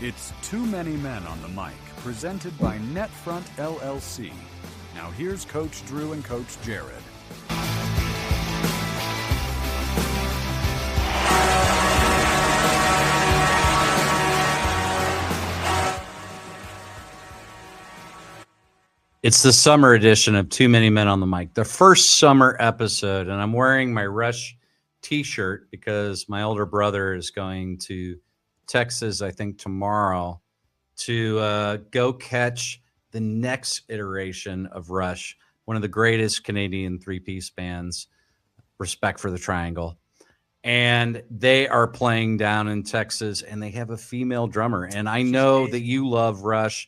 It's Too Many Men on the Mic, presented by Netfront LLC. Now here's Coach Drew and Coach Jared. It's the summer edition of Too Many Men on the Mic, the first summer episode, and I'm wearing my Rush t-shirt because my older brother is going to Texas, I think, tomorrow to go catch the next iteration of Rush, one of the greatest Canadian three-piece bands, respect for the triangle. And they are playing down in Texas, and they have a female drummer. And I know that you love Rush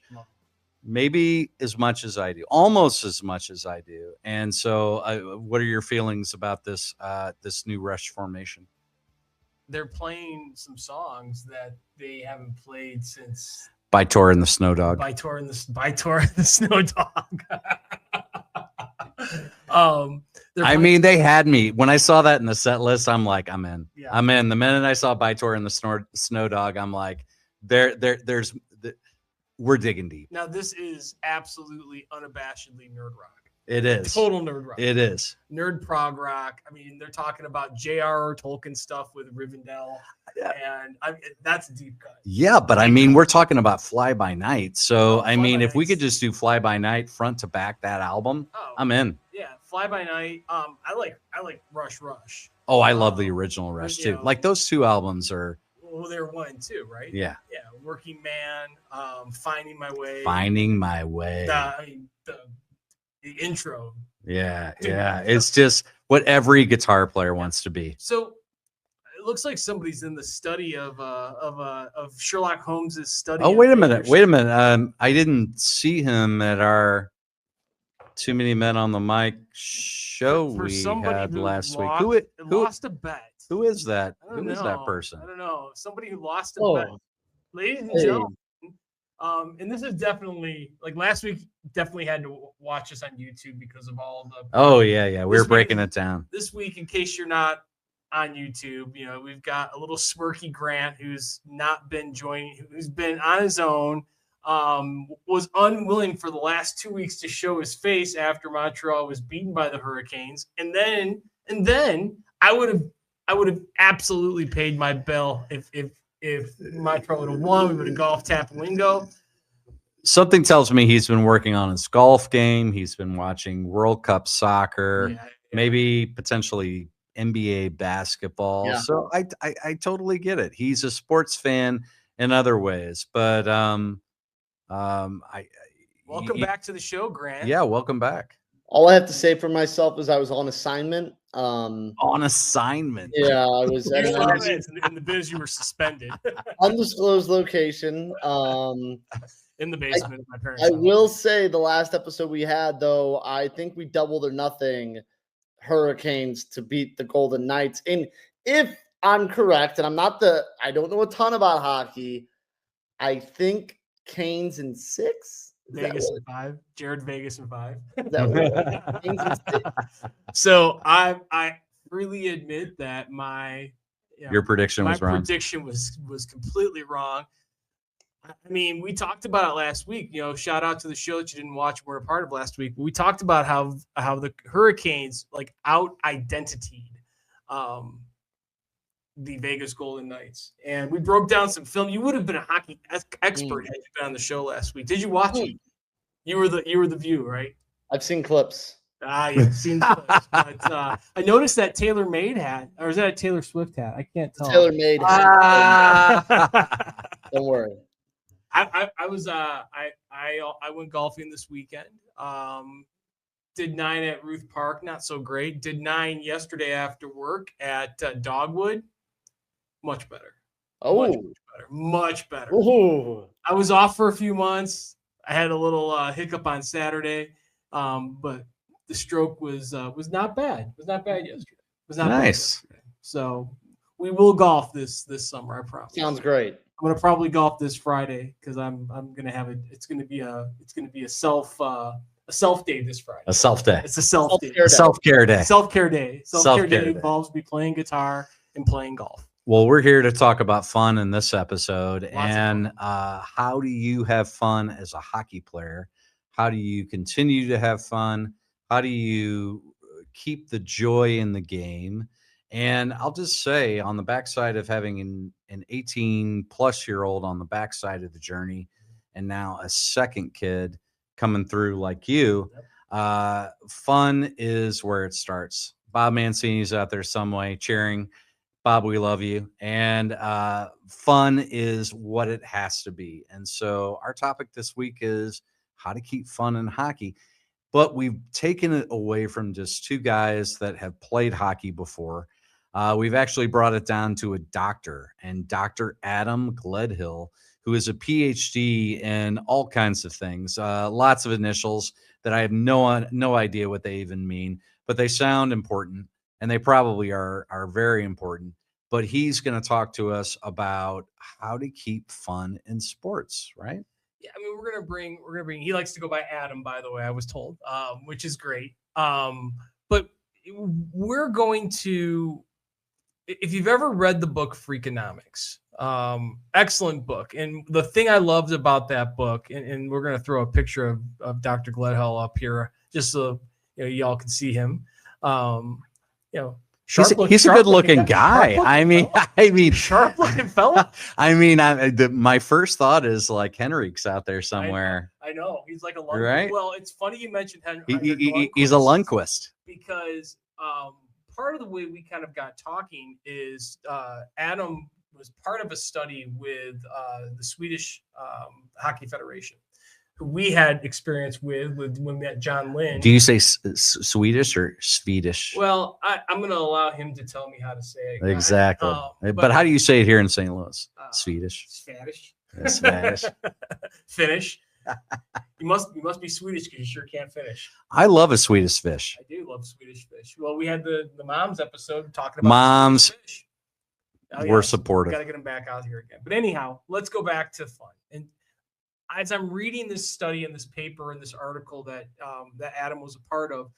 maybe as much as I do, almost as much as I do. And so what are your feelings about this this new Rush formation? They're playing some songs that they haven't played since By Tor and the Snow Dog. By Tor and the Snow Dog. I mean, they had me when I saw that in the set list. I'm like, I'm in. Yeah. I'm in. The minute I saw By Tor and the Snow Dog, I'm like, we're digging deep. Now, this is absolutely unabashedly nerd rock. It is. Total nerd rock. It is. Nerd prog rock. I mean, they're talking about J.R.R. Tolkien stuff with Rivendell. Yeah. And that's a deep cut. Yeah, but I mean, we're talking about Fly By Night. So, I mean, if we could just do Fly By Night front to back that album, I'm in. Yeah, Fly By Night. I like Rush. Oh, I love the original Rush too. Like those two albums are. Well, they're 1 and 2, right? Yeah. Yeah. Working Man, Finding My Way. Finding My Way. The intro. Yeah. Yeah. It's just what every guitar player wants to be. So it looks like somebody's in the study of Sherlock Holmes's study. Oh, wait a minute. I didn't see him at our Too Many Men on the Mic show we had last week. Who lost a bet? Who is that? Who is that person? I don't know. Somebody who lost a bet. Ladies and gentlemen, and this is definitely, like last week, definitely had to watch us on YouTube because of all the. Oh, yeah. We were breaking it down. This week, in case you're not on YouTube, we've got a little smirky Grant who's not been joining, who's been on his own, was unwilling for the last 2 weeks to show his face after Montreal was beaten by the Hurricanes. And then I would have absolutely paid my bill if Montreal would have won. We would have golf Tapawingo. Something tells me he's been working on his golf game. He's been watching World Cup soccer, maybe potentially NBA basketball. Yeah. So I totally get it. He's a sports fan in other ways, but welcome back to the show, Grant. Yeah, welcome back. All I have to say for myself is I was on assignment. On assignment. Yeah, I was in the biz. You were suspended. Undisclosed location. In the basement of my parents' house. I will say the last episode we had, though, I think we doubled or nothing Hurricanes to beat the Golden Knights. And if I'm correct, and I don't know a ton about hockey, I think Canes in 6. Vegas in 5. Jared Vegas in 5. So I freely admit that your prediction was wrong. My prediction was completely wrong. I mean, we talked about it last week. Shout out to the show that you didn't watch. We're a part of last week. But we talked about how the Hurricanes out identitied the Vegas Golden Knights, and we broke down some film. You would have been a hockey expert had you been on the show last week. Did you watch it? You were the view, right? I've seen clips. You've seen clips. But I noticed that Taylor Made hat, or is that a Taylor Swift hat? I can't tell. Taylor Made hat. Don't worry. I went golfing this weekend. Did 9 at Ruth Park, not so great. Did 9 yesterday after work at Dogwood. Much better. Oh, much better. Ooh. I was off for a few months. I had a little hiccup on Saturday, but the stroke was not bad. It was not bad yesterday. It was not nice. Bad yesterday. So we will golf this summer. I promise. Sounds great. I'm gonna probably golf this Friday because I'm gonna have it's gonna be a self day this Friday. A self day. It's a self-care day. Self-care day. Self-care day. Self-care day involves me playing guitar and playing golf. Well, we're here to talk about fun in this episode. Lots of And how do you have fun as a hockey player? How do you continue to have fun? How do you keep the joy in the game? And I'll just say, on the backside of having an 18-plus-year-old on the backside of the journey, and now a second kid coming through like you, fun is where it starts. Bob Mancini's out there some way cheering. Bob, we love you. And fun is what it has to be. And so our topic this week is how to keep fun in hockey. But we've taken it away from just two guys that have played hockey before. We've actually brought it down to a doctor, and Dr. Adam Gledhill, who is a PhD in all kinds of things, lots of initials that I have no idea what they even mean, but they sound important. And they probably are very important. But he's going to talk to us about how to keep fun in sports, right? Yeah, I mean, we're gonna bring. He likes to go by Adam, by the way. I was told, which is great. But we're going to. If you've ever read the book Freakonomics, excellent book. And the thing I loved about that book, and we're going to throw a picture of Dr. Gledhill up here, just so y'all can see him. He's a good-looking guy. I mean, sharp-looking fella. I mean, my first thought is like Henrik's out there somewhere. I know. He's like a Lundqvist. Right? Well, it's funny you mentioned Henrik. He's a Lundqvist because part of the way we kind of got talking is Adam was part of a study with the Swedish Hockey Federation, who we had experience with when we met John Lind. Do you say Swedish or Swedish? Well, I'm going to allow him to tell me how to say it. Exactly. But how do you say it here in St. Louis? Swedish. Spanish. Yeah, Spanish. Finnish. You must be Swedish because you sure can't finish. I love a Swedish fish. I do love Swedish fish. Well, we had the moms episode talking about moms. Fish. We're supportive. Got to get them back out here again. But anyhow, let's go back to fun. And as I'm reading this study and this paper and this article that Adam was a part of,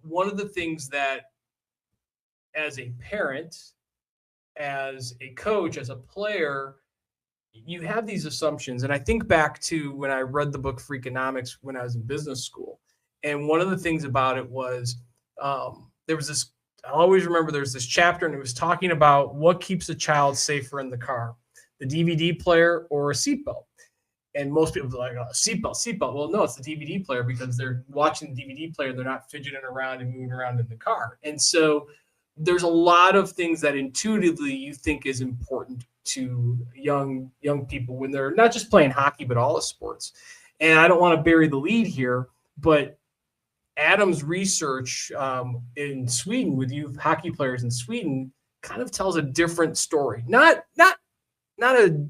one of the things that as a parent, as a coach, as a player, you have these assumptions. And I think back to when I read the book Freakonomics when I was in business school. And one of the things about it was there was this, I'll always remember there's this chapter and it was talking about what keeps a child safer in the car, the DVD player or a seatbelt. And most people are like, oh, seatbelt. Well, no, it's the DVD player because they're watching the DVD player. They're not fidgeting around and moving around in the car. And so there's a lot of things that intuitively you think is important to young people when they're not just playing hockey, but all the sports. And I don't want to bury the lead here, but Adam's research in Sweden with youth hockey players in Sweden kind of tells a different story. Not a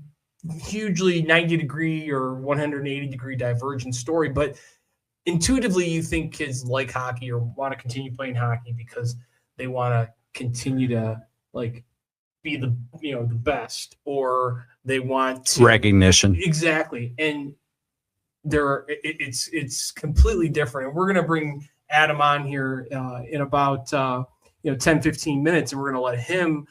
hugely 90-degree or 180-degree divergent story, but intuitively you think kids like hockey or want to continue playing hockey because they want to continue to like be the best, or they want to recognition. Exactly. And it's completely different. And we're going to bring Adam on here in about 10-15 minutes, and we're going to let him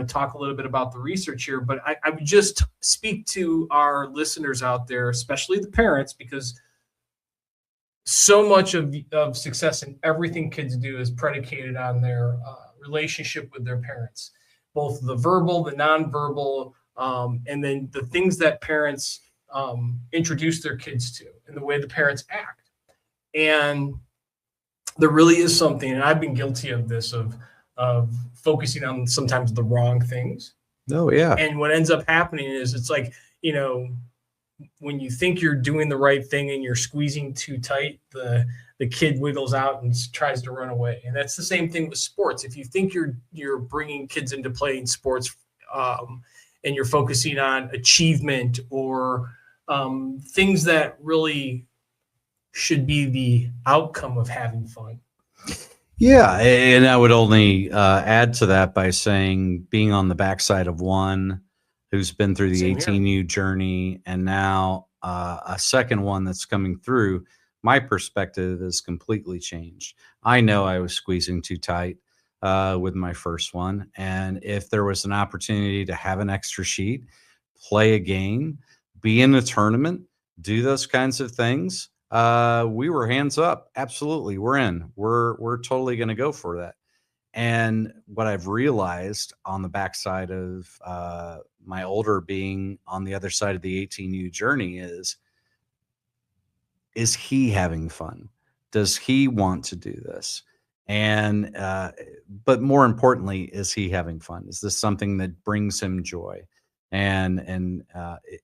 talk a little bit about the research here. But I would just speak to our listeners out there, especially the parents, because so much of success in everything kids do is predicated on their relationship with their parents, both the verbal, the nonverbal, and then the things that parents introduce their kids to and the way the parents act. And there really is something, and I've been guilty of this, of focusing on sometimes the wrong things. Oh, yeah. And what ends up happening is it's like, when you think you're doing the right thing and you're squeezing too tight, the kid wiggles out and tries to run away. And that's the same thing with sports. If you think you're bringing kids into playing sports and you're focusing on achievement or things that really should be the outcome of having fun. Yeah, and I would only add to that by saying being on the backside of one who's been through the 18U journey and now a second one that's coming through, my perspective is completely changed. I know I was squeezing too tight. with my first one. And if there was an opportunity to have an extra sheet, play a game, be in a tournament, do those kinds of things, we were hands up. Absolutely. We're in. We're totally going to go for that. And what I've realized on the backside of my older being on the other side of the 18U journey is he having fun? Does he want to do this? And but more importantly, is he having fun? Is this something that brings him joy? And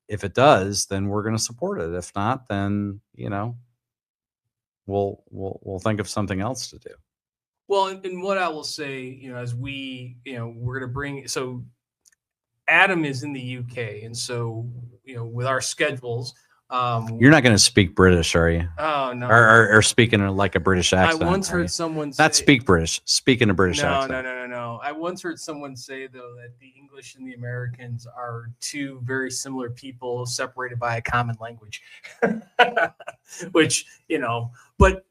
if it does, then we're going to support it. If not, then we'll think of something else to do. Well, and what I will say, as we, we're going to bring, so Adam is in the UK. And so, with our schedules, you're not going to speak British, are you? Oh, no. Or speaking in like a British accent. I once heard someone say, not speak British, speak in a British accent. No. I once heard someone say, though, that the English and the Americans are two very similar people separated by a common language, which, but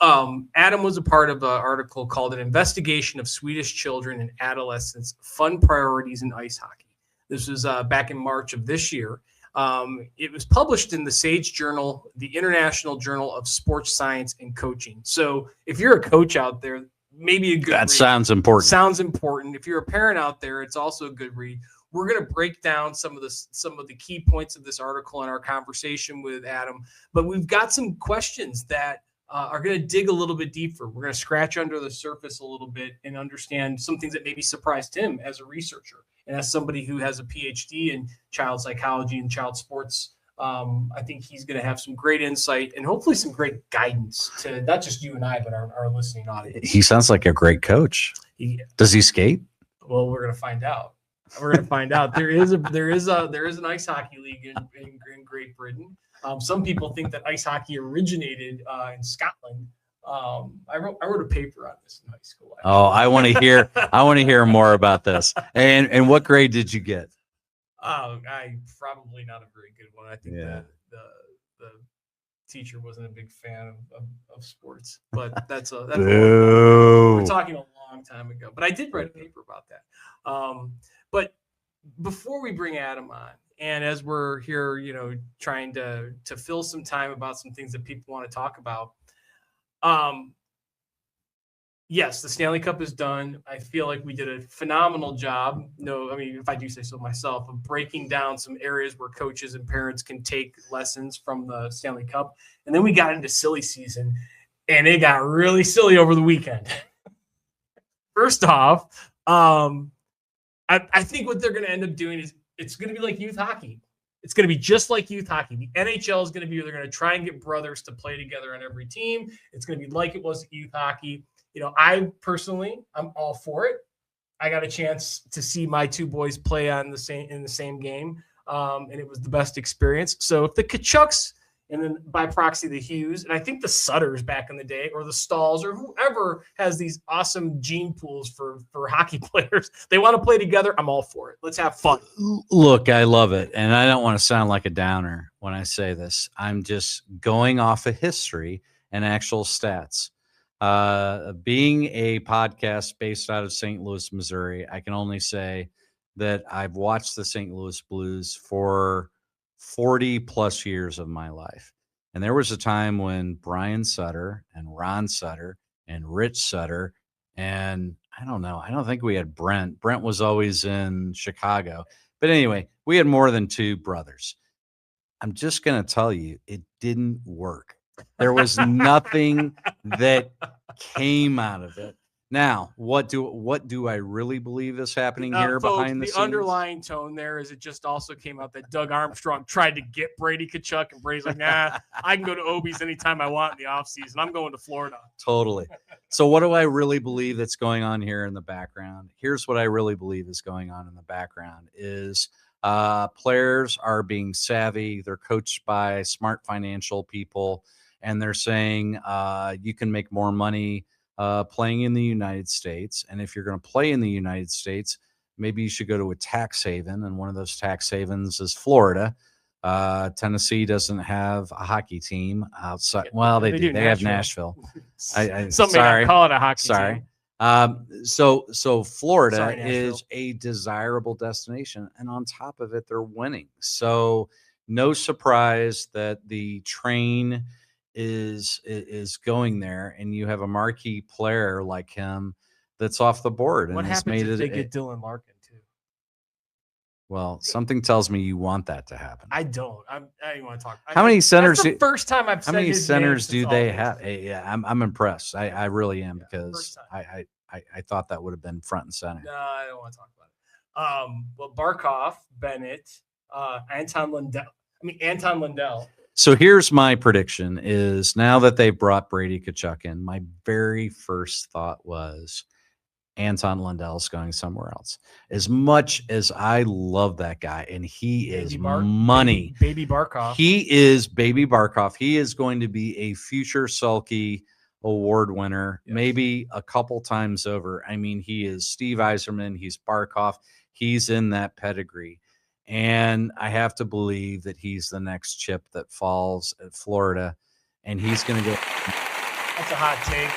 Adam was a part of an article called An Investigation of Swedish Children and Adolescents' Fun Priorities in Ice Hockey. This was back in March of this year. It was published in the SAGE Journal, the International Journal of Sports Science and Coaching. So if you're a coach out there, maybe a good read. Sounds important. Sounds important. If you're a parent out there, it's also a good read. We're going to break down some of the key points of this article in our conversation with Adam, but we've got some questions that are going to dig a little bit deeper. We're going to scratch under the surface a little bit and understand some things that maybe surprised him as a researcher. And as somebody who has a PhD in child psychology and child sports, I think he's going to have some great insight and hopefully some great guidance to not just you and I, but our listening audience. He sounds like a great coach. Does he skate? Well, we're going to find out. We're going to find out. There is an ice hockey league in Great Britain. Some people think that ice hockey originated in Scotland. I wrote a paper on this in high school. Actually. Oh, I want to hear more about this. And what grade did you get? I probably not a very good one. I think the teacher wasn't a big fan of sports, but that's we're talking a long time ago. But I did write a paper about that. But before we bring Adam on, and as we're here, trying to fill some time about some things that people want to talk about. Yes, the Stanley Cup is done. I feel like we did a phenomenal job. If I do say so myself, of breaking down some areas where coaches and parents can take lessons from the Stanley Cup. And then we got into silly season, and it got really silly over the weekend. First off, I think what they're going to end up doing is it's going to be like youth hockey. It's going to be just like youth hockey. The NHL is going to be, they're going to try and get brothers to play together on every team. It's going to be like it was at youth hockey. I'm all for it. I got a chance to see my two boys play in the same game. And it was the best experience. So if the Kachucks, and then by proxy, the Hughes, and I think the Sutters back in the day, or the Stalls, or whoever has these awesome gene pools for hockey players, they want to play together, I'm all for it. Let's have fun. Look, I love it. And I don't want to sound like a downer when I say this. I'm just going off of history and actual stats. Being a podcast based out of St. Louis, Missouri, I can only say that I've watched the St. Louis Blues for 40 plus years of my life. And there was a time when Brian Sutter and Ron Sutter and Rich Sutter, and I don't think we had Brent. Brent was always in Chicago. But anyway, we had more than two brothers. I'm just going to tell you, it didn't work. There was nothing that came out of it. Now, what do I really believe is happening here folks, behind the scenes? The underlying tone there is it just also came out that Doug Armstrong tried to get Brady Tkachuk, and Brady's like, nah, I can go to Obi's anytime I want in the offseason. I'm going to Florida. Totally. So what do I really believe that's going on here in the background? Here's what I really believe is going on in the background is players are being savvy. They're coached by smart financial people, and they're saying you can make more money playing in the United States. And if you're going to play in the United States, maybe you should go to a tax haven. And one of those tax havens is Florida. Tennessee doesn't have a hockey team outside. Well, they do. They have Nashville. Some may not call it a hockey team. So Florida Sorry, Nashville. is a desirable destination, and on top of it, they're winning. So no surprise that the train is going there, and you have a marquee player like him that's off the board. What and has happens made if it, they get Dylan Larkin too? well, something tells me you want that to happen. I don't even want to talk. How many centers? That's the first time I've How said many his name centers do since they August. have? Yeah, I'm impressed. I really am, because first time. I thought that would have been front and center. No, I don't want to talk about it. Well, Barkov, Bennett, Anton Lundell. So here's my prediction: is now that they've brought Brady Tkachuk in, my very first thought was Anton Lundell's going somewhere else. As much as I love that guy, and he is money. Baby Barkov. He is Baby Barkov. He is going to be a future Selke award winner, maybe a couple times over. I mean, he is Steve Yzerman. He's Barkov. He's in that pedigree. And I have to believe that he's the next chip that falls at Florida. And he's going to go. That's a hot take.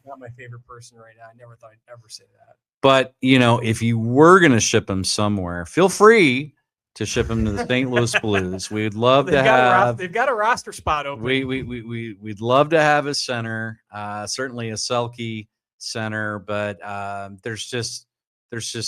Not my favorite person right now. I never thought I'd ever say that. But, if you were going to ship him somewhere, feel free to ship him to the St. Louis Blues. We'd love to have. They've got a roster spot open. We'd love to have a center, certainly a Selke center, but there's just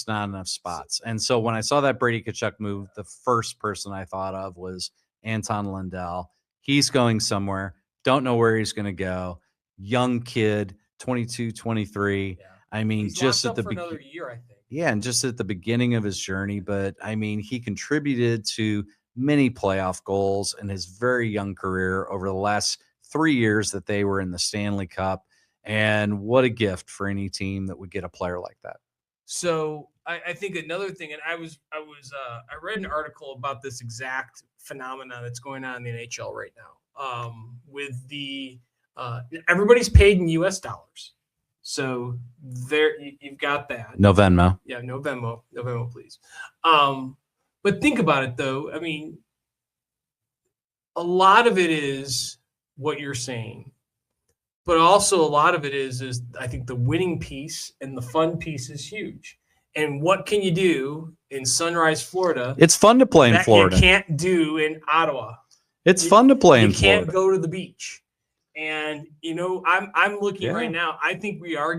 not enough spots. And so when I saw that Brady Tkachuk move, the first person I thought of was Anton Lundell. He's going somewhere. Don't know where he's going to go. Young kid, 22, 23. Yeah. I mean, he's just at the another year, I think. Yeah, and just at the beginning of his journey. But I mean, he contributed to many playoff goals in his very young career over the last 3 years that they were in the Stanley Cup. And what a gift for any team that would get a player like that. So I think another thing, and I read an article about this exact phenomenon that's going on in the NHL right now. With the everybody's paid in U.S. dollars. So there you've got that. No Venmo. Yeah, no Venmo. No Venmo, please. But think about it, though. I mean, a lot of it is what you're saying. But also a lot of it is I think the winning piece and the fun piece is huge. And what can you do in Sunrise, Florida? It's fun to play in Florida. You can't do in Ottawa. It's fun to play in Florida. You can't go to the beach. And I'm looking right now. I think we are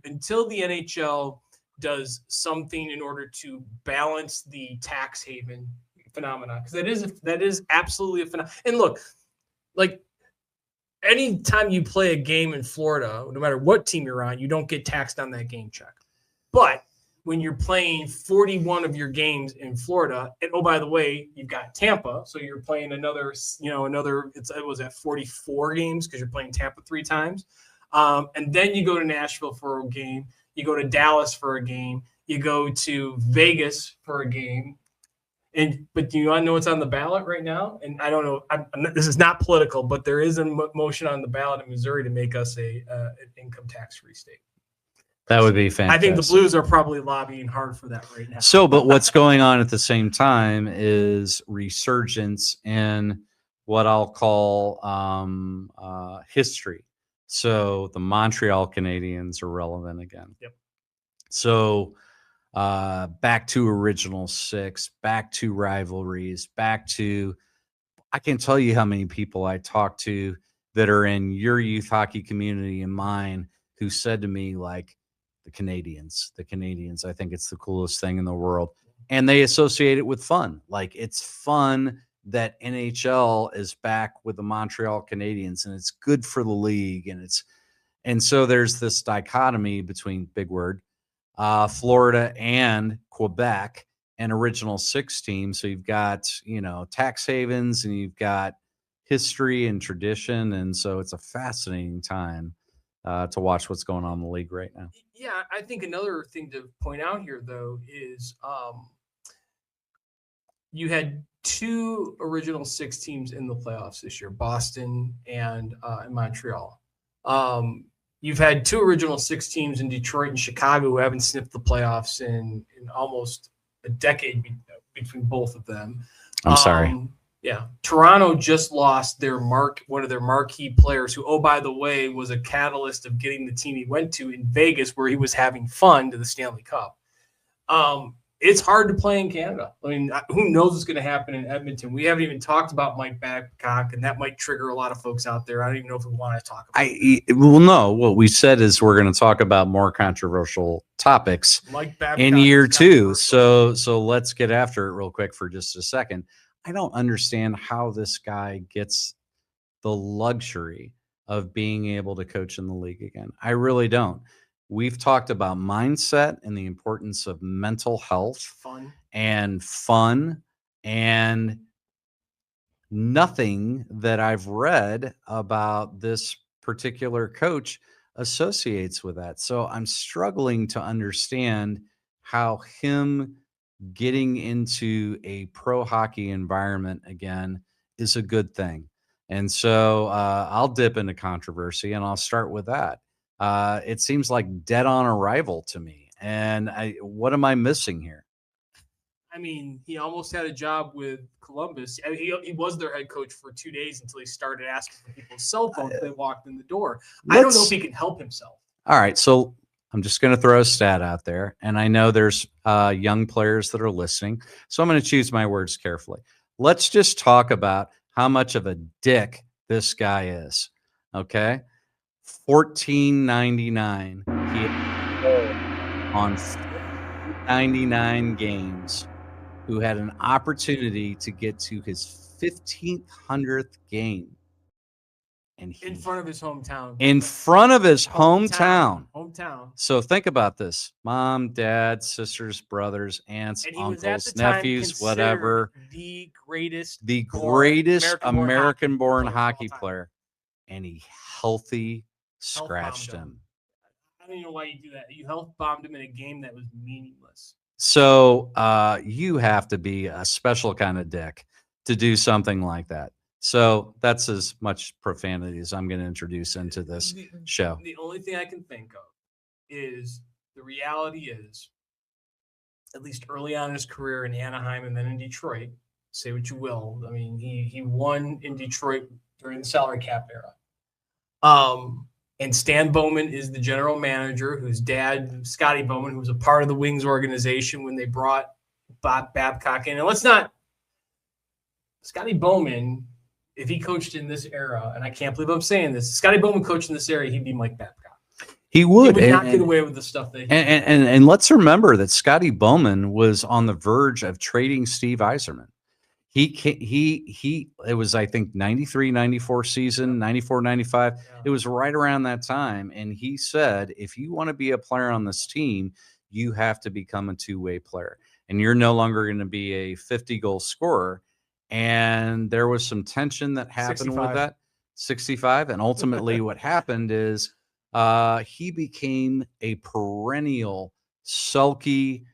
until the NHL does something in order to balance the tax haven phenomenon, because that is absolutely a phenomenon. And look, like anytime you play a game in Florida, no matter what team you're on, you don't get taxed on that game check. But when you're playing 41 of your games in Florida, and oh, by the way, you've got Tampa, so you're playing another, it was at 44 games because you're playing Tampa 3 times. And then you go to Nashville for a game, you go to Dallas for a game, you go to Vegas for a game. But do you want to know what's on the ballot right now? And I don't know, this is not political, but there is a motion on the ballot in Missouri to make us an income tax-free state. That would be fantastic. I think the Blues are probably lobbying hard for that right now. So, but what's going on at the same time is resurgence in what I'll call history. So the Montreal Canadiens are relevant again. Yep. So back to Original Six, back to rivalries, back to, I can tell you how many people I talk to that are in your youth hockey community and mine who said to me, like, the Canadiens, I think it's the coolest thing in the world. And they associate it with fun. Like, it's fun that NHL is back with the Montreal Canadiens, and it's good for the league. And so there's this dichotomy between, big word, Florida and Quebec and Original Six teams. So you've got, tax havens, and you've got history and tradition. And so it's a fascinating time to watch what's going on in the league right now. Yeah, I think another thing to point out here, though, is you had 2 Original Six teams in the playoffs this year, Boston and Montreal. You've had 2 Original Six teams in Detroit and Chicago who haven't sniffed the playoffs in almost a decade between both of them. I'm sorry. Yeah, Toronto just lost one of their marquee players, who, oh, by the way, was a catalyst of getting the team he went to in Vegas, where he was having fun, to the Stanley Cup. It's hard to play in Canada. I mean, who knows what's going to happen in Edmonton? We haven't even talked about Mike Babcock, and that might trigger a lot of folks out there. I don't even know if we want to talk about it. Well, no. What we said is we're going to talk about more controversial topics Mike Babcock in year is 2. controversial. So let's get after it real quick for just a second. I don't understand how this guy gets the luxury of being able to coach in the league again. I really don't. We've talked about mindset and the importance of mental health, fun, and nothing that I've read about this particular coach associates with that. So I'm struggling to understand how him getting into a pro hockey environment again is a good thing. And so I'll dip into controversy, and I'll start with that. It seems like dead on arrival to me. And what am I missing here? I mean, he almost had a job with Columbus. I mean, he was their head coach for 2 days until he started asking for people's cell phones when they walked in the door. I don't know if he can help himself. All right. So I'm just going to throw a stat out there. And I know there's young players that are listening. So I'm going to choose my words carefully. Let's just talk about how much of a dick this guy is. Okay. 1499 on 99 games, who had an opportunity to get to his 1500th game. And in front of his hometown. In front of his hometown. Hometown. So think about this. Mom, dad, sisters, brothers, aunts, uncles, nephews, whatever. The greatest American-born hockey player. And he healthy scratched him. I don't even know why you do that. You health bombed him in a game that was meaningless. So you have to be a special kind of dick to do something like that. So that's as much profanity as I'm going to introduce into this show. The only thing I can think of is the reality is, at least early on in his career in Anaheim and then in Detroit, say what you will. I mean, he won in Detroit during the salary cap era. And Stan Bowman is the general manager, whose dad, Scotty Bowman, who was a part of the Wings organization when they brought Bob Babcock in. And Scotty Bowman, if he coached in this era, and I can't believe I'm saying this, Scotty Bowman coached in this area, he'd be Mike Babcock. He would not get away with the stuff that he and let's remember that Scotty Bowman was on the verge of trading Steve Yzerman. It was, I think, 93, 94 season, 94, 95. Yeah. It was right around that time. And he said, if you want to be a player on this team, you have to become a two-way player. And you're no longer going to be a 50-goal scorer. And there was some tension that happened 65. With that. 65. And ultimately what happened is he became a perennial, sulky,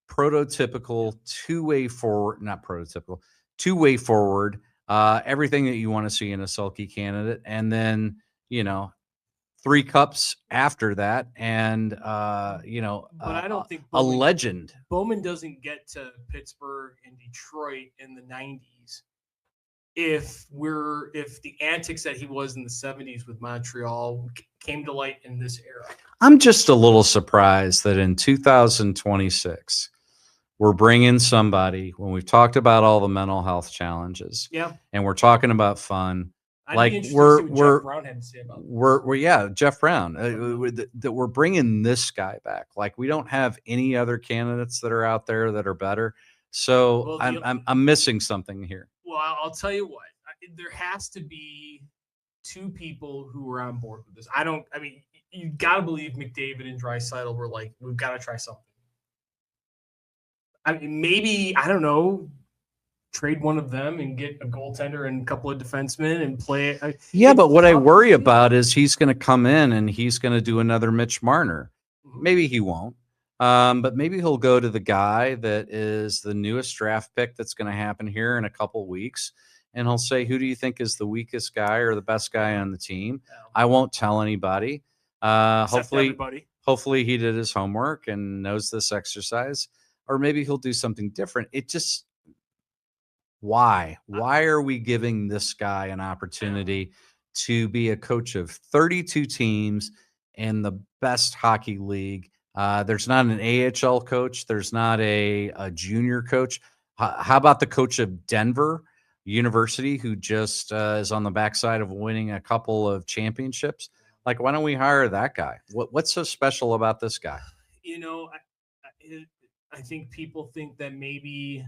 prototypical two-way forward, not prototypical, two-way forward, everything that you want to see in a sulky candidate. And then, 3 cups after that. And, but I don't think a legend. Bowman doesn't get to Pittsburgh and Detroit in the 90s. If the antics that he was in the 70s with Montreal came to light in this era. I'm just a little surprised that in 2026, we're bringing somebody, when we've talked about all the mental health challenges, and we're talking about fun, Jeff Brown had to say about Jeff Brown, that we're bringing this guy back. Like, we don't have any other candidates that are out there that are better. So I'm missing something here. Well, I'll tell you what, there has to be 2 people who were on board with this. You got to believe McDavid and Draisaitl were like, we've got to try something. I mean, maybe, I don't know, trade one of them and get a goaltender and a couple of defensemen and play it. Yeah, but what I worry about is he's going to come in and he's going to do another Mitch Marner. Maybe he won't. But maybe he'll go to the guy that is the newest draft pick that's going to happen here in a couple weeks. And he'll say, who do you think is the weakest guy or the best guy on the team? I won't tell anybody. Hopefully he did his homework and knows this exercise. Or maybe he'll do something different. Why are we giving this guy an opportunity to be a coach of 32 teams in the best hockey league? There's not an AHL coach. There's not a junior coach. How about the coach of Denver University, who just is on the backside of winning a couple of championships? Like, why don't we hire that guy? What's so special about this guy? You know, I think people think that maybe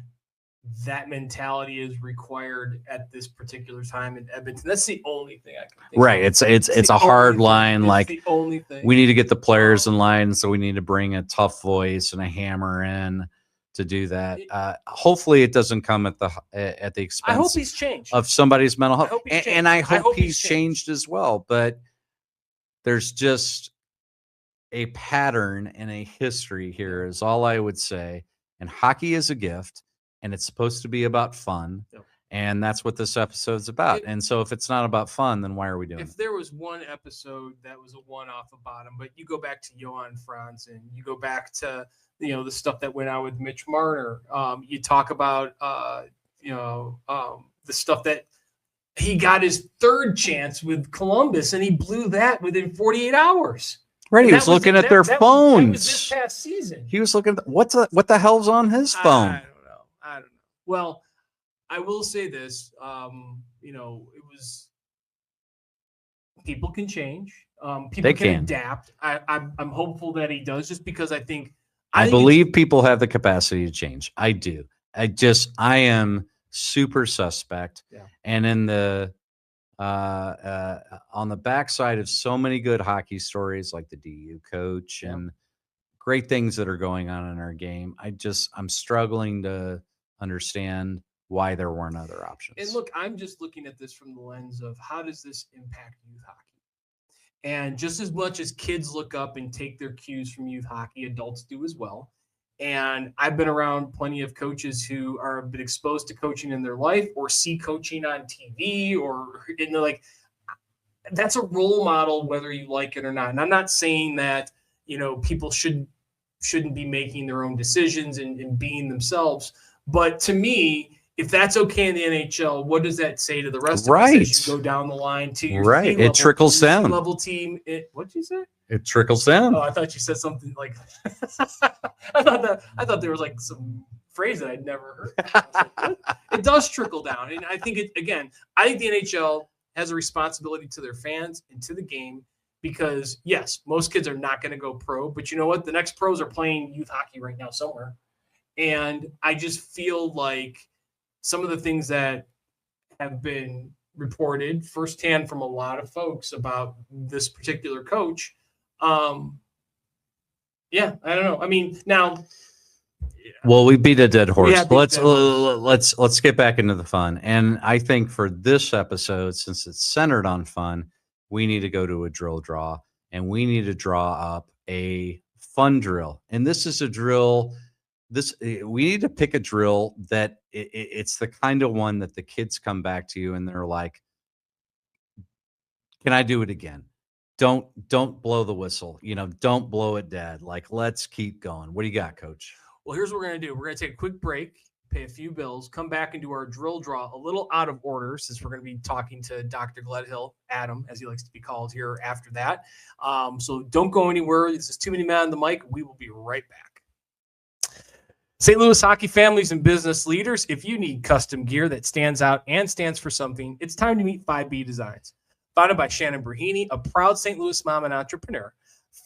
that mentality is required at this particular time in Edmonton. That's the only thing I can think Right. of. It's a hard line. It's like the only thing. We need to get the players in line, so we need to bring a tough voice and a hammer in to do that. Hopefully it doesn't come at the expense I hope he's changed. of somebody's mental health. And I hope he's changed as well. But there's just a pattern and a history here is all I would say. And hockey is a gift, and it's supposed to be about fun. Yep. And that's what this episode's about. And so if it's not about fun, then why are we doing it? If there was one episode that was a one-off about him, but you go back to Johan Franz and you go back to, the stuff that went on with Mitch Marner. You talk about, the stuff that he got his third chance with Columbus and he blew that within 48 hours. Right, he was looking at their phones. That was this past season. He was looking at what the hell's on his phone? I don't know. Well, I will say this. It was people can change. People can adapt. I'm hopeful that he does, just because I believe people have the capacity to change. I do. I am super suspect. Yeah. And in the on the backside of so many good hockey stories like the DU coach and great things that are going on in our game, I'm struggling to understand why there weren't other options. And look, I'm just looking at this from the lens of how does this impact youth hockey? And just as much as kids look up and take their cues from youth hockey, adults do as well. And I've been around plenty of coaches who are been exposed to coaching in their life or see coaching on TV and they're like, that's a role model, whether you like it or not. And I'm not saying that, people shouldn't be making their own decisions and being themselves. But to me, if that's okay in the NHL, what does that say to the rest of us as you go down the line to your it trickles down level team? What'd you say? It trickles down. Oh, I thought you said something like I thought there was like some phrase that I'd never heard. It does trickle down, and I think the NHL has a responsibility to their fans and to the game, because yes, most kids are not going to go pro, but you know what? The next pros are playing youth hockey right now somewhere, and I just feel like some of the things that have been reported firsthand from a lot of folks about this particular coach. I don't know. I mean, now. Well, we beat a dead horse. Let's get back into the fun. And I think for this episode, since it's centered on fun, we need to go to a drill draw, and we need to draw up a fun drill. And this is a drill. We need to pick a drill that it's the kind of one that the kids come back to you and they're like, can I do it again? Don't blow the whistle. Don't blow it dead. Like, let's keep going. What do you got, Coach? Well, here's what we're going to do. We're going to take a quick break, pay a few bills, come back and do our drill draw a little out of order, since we're going to be talking to Dr. Gledhill, Adam, as he likes to be called here after that. So don't go anywhere. This is Too Many Men on the Mic. We will be right back. St. Louis hockey families and business leaders, if you need custom gear that stands out and stands for something, it's time to meet 5B Designs. Founded by Shannon Brahini, a proud St. Louis mom and entrepreneur,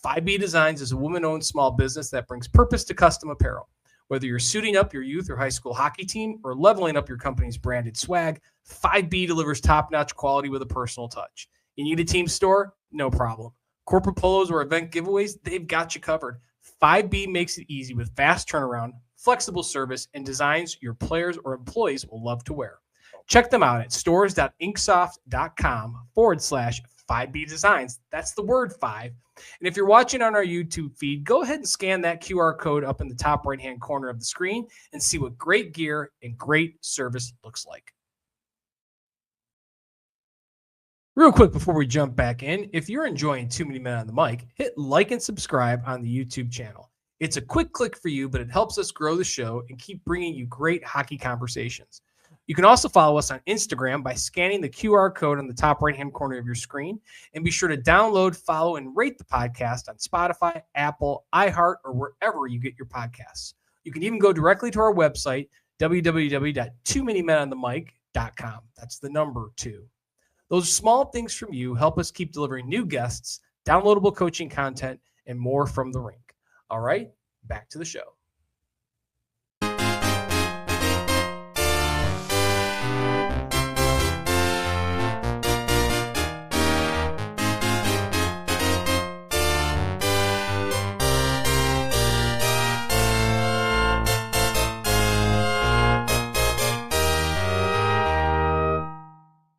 5B Designs is a woman-owned small business that brings purpose to custom apparel. Whether you're suiting up your youth or high school hockey team or leveling up your company's branded swag, 5B delivers top-notch quality with a personal touch. You need a team store? No problem. Corporate polos or event giveaways? They've got you covered. 5B makes it easy with fast turnaround, flexible service, and designs your players or employees will love to wear. Check them out at stores.inksoft.com/5B Designs. That's the word 5. And if you're watching on our YouTube feed, go ahead and scan that QR code up in the top right-hand corner of the screen and see what great gear and great service looks like. Real quick before we jump back in, if you're enjoying Too Many Men on the Mic, hit like and subscribe on the YouTube channel. It's a quick click for you, but it helps us grow the show and keep bringing you great hockey conversations. You can also follow us on Instagram by scanning the QR code on the top right-hand corner of your screen. And be sure to download, follow, and rate the podcast on Spotify, Apple, iHeart, or wherever you get your podcasts. You can even go directly to our website, www.tooManyMenOnTheMic.com. That's the number 2. Those small things from you help us keep delivering new guests, downloadable coaching content, and more from the rink. All right, back to the show.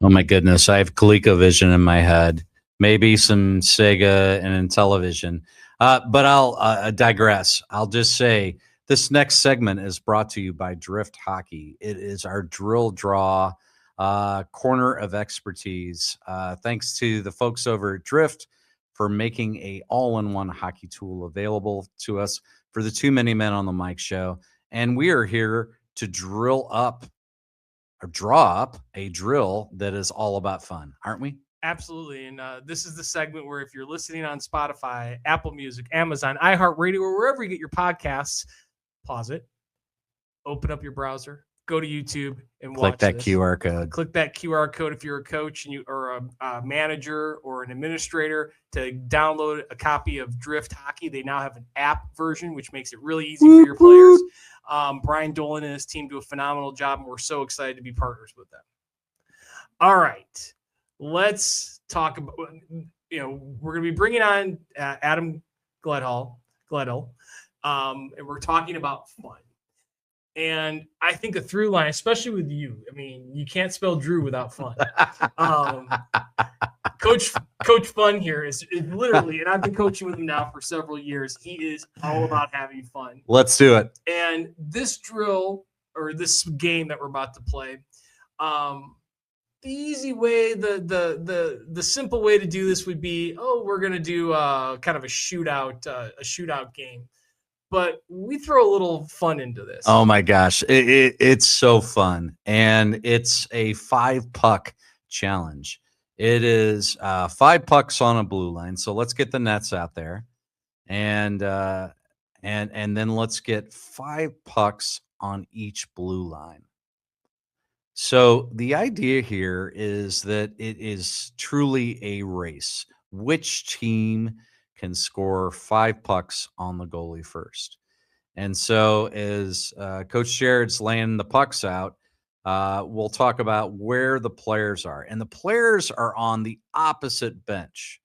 Oh my goodness, I have ColecoVision in my head, maybe some Sega and Intellivision. But I'll digress. I'll just say this next segment is brought to you by Drift Hockey. It is our drill draw corner of expertise. Thanks to the folks over at Drift for making a all-in-one hockey tool available to us for the Too Many Men on the Mic show. And we are here to draw up a drill that is all about fun, aren't we? Absolutely. And this is the segment where if you're listening on Spotify, Apple Music, Amazon, iHeartRadio, or wherever you get your podcasts, pause it, open up your browser, go to YouTube, and Click watch that this. QR code. Click that QR code if you're a coach and you or a manager or an administrator to download a copy of Drift Hockey. They now have an app version, which makes it really easy for your players. Brian Dolan and his team do a phenomenal job, and we're so excited to be partners with them. All right, let's talk about, we're going to be bringing on Adam Gledhill, and we're talking about fun. And I think a through line, especially with you, I mean, you can't spell Drew without fun. Coach Fun here is literally, and I've been coaching with him now for several years. He is all about having fun. Let's do it. And this drill or this game that we're about to play, the easy way, the simple way to do this would be, we're going to do kind of a shootout game. But we throw a little fun into this. Oh my gosh, it's so fun, and it's a 5-puck challenge. It is 5 pucks on a blue line. So let's get the nets out there, and then let's get 5 pucks on each blue line. So the idea here is that it is truly a race. Which team can score 5 pucks on the goalie first? And so as Coach Jared's laying the pucks out, we'll talk about where the players are. And the players are on the opposite bench,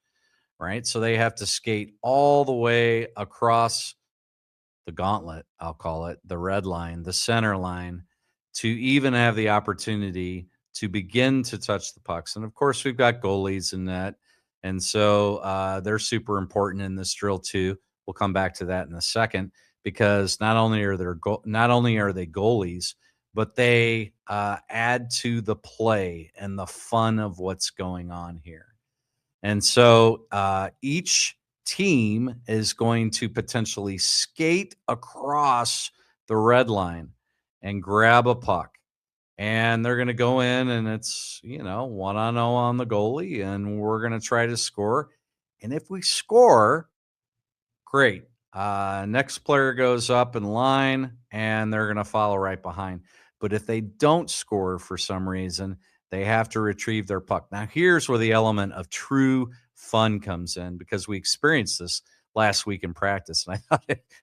right? So they have to skate all the way across the gauntlet, I'll call it, the red line, the center line, to even have the opportunity to begin to touch the pucks. And of course, we've got goalies in that. And so they're super important in this drill too. We'll come back to that in a second, because not only are they goalies, but they add to the play and the fun of what's going on here. And so each team is going to potentially skate across the red line and grab a puck. And they're going to go in, and it's, 1-on-0 on the goalie, and we're going to try to score. And if we score, great. Next player goes up in line, and they're going to follow right behind. But if they don't score for some reason, they have to retrieve their puck. Now, here's where the element of true fun comes in, because we experienced this last week in practice, and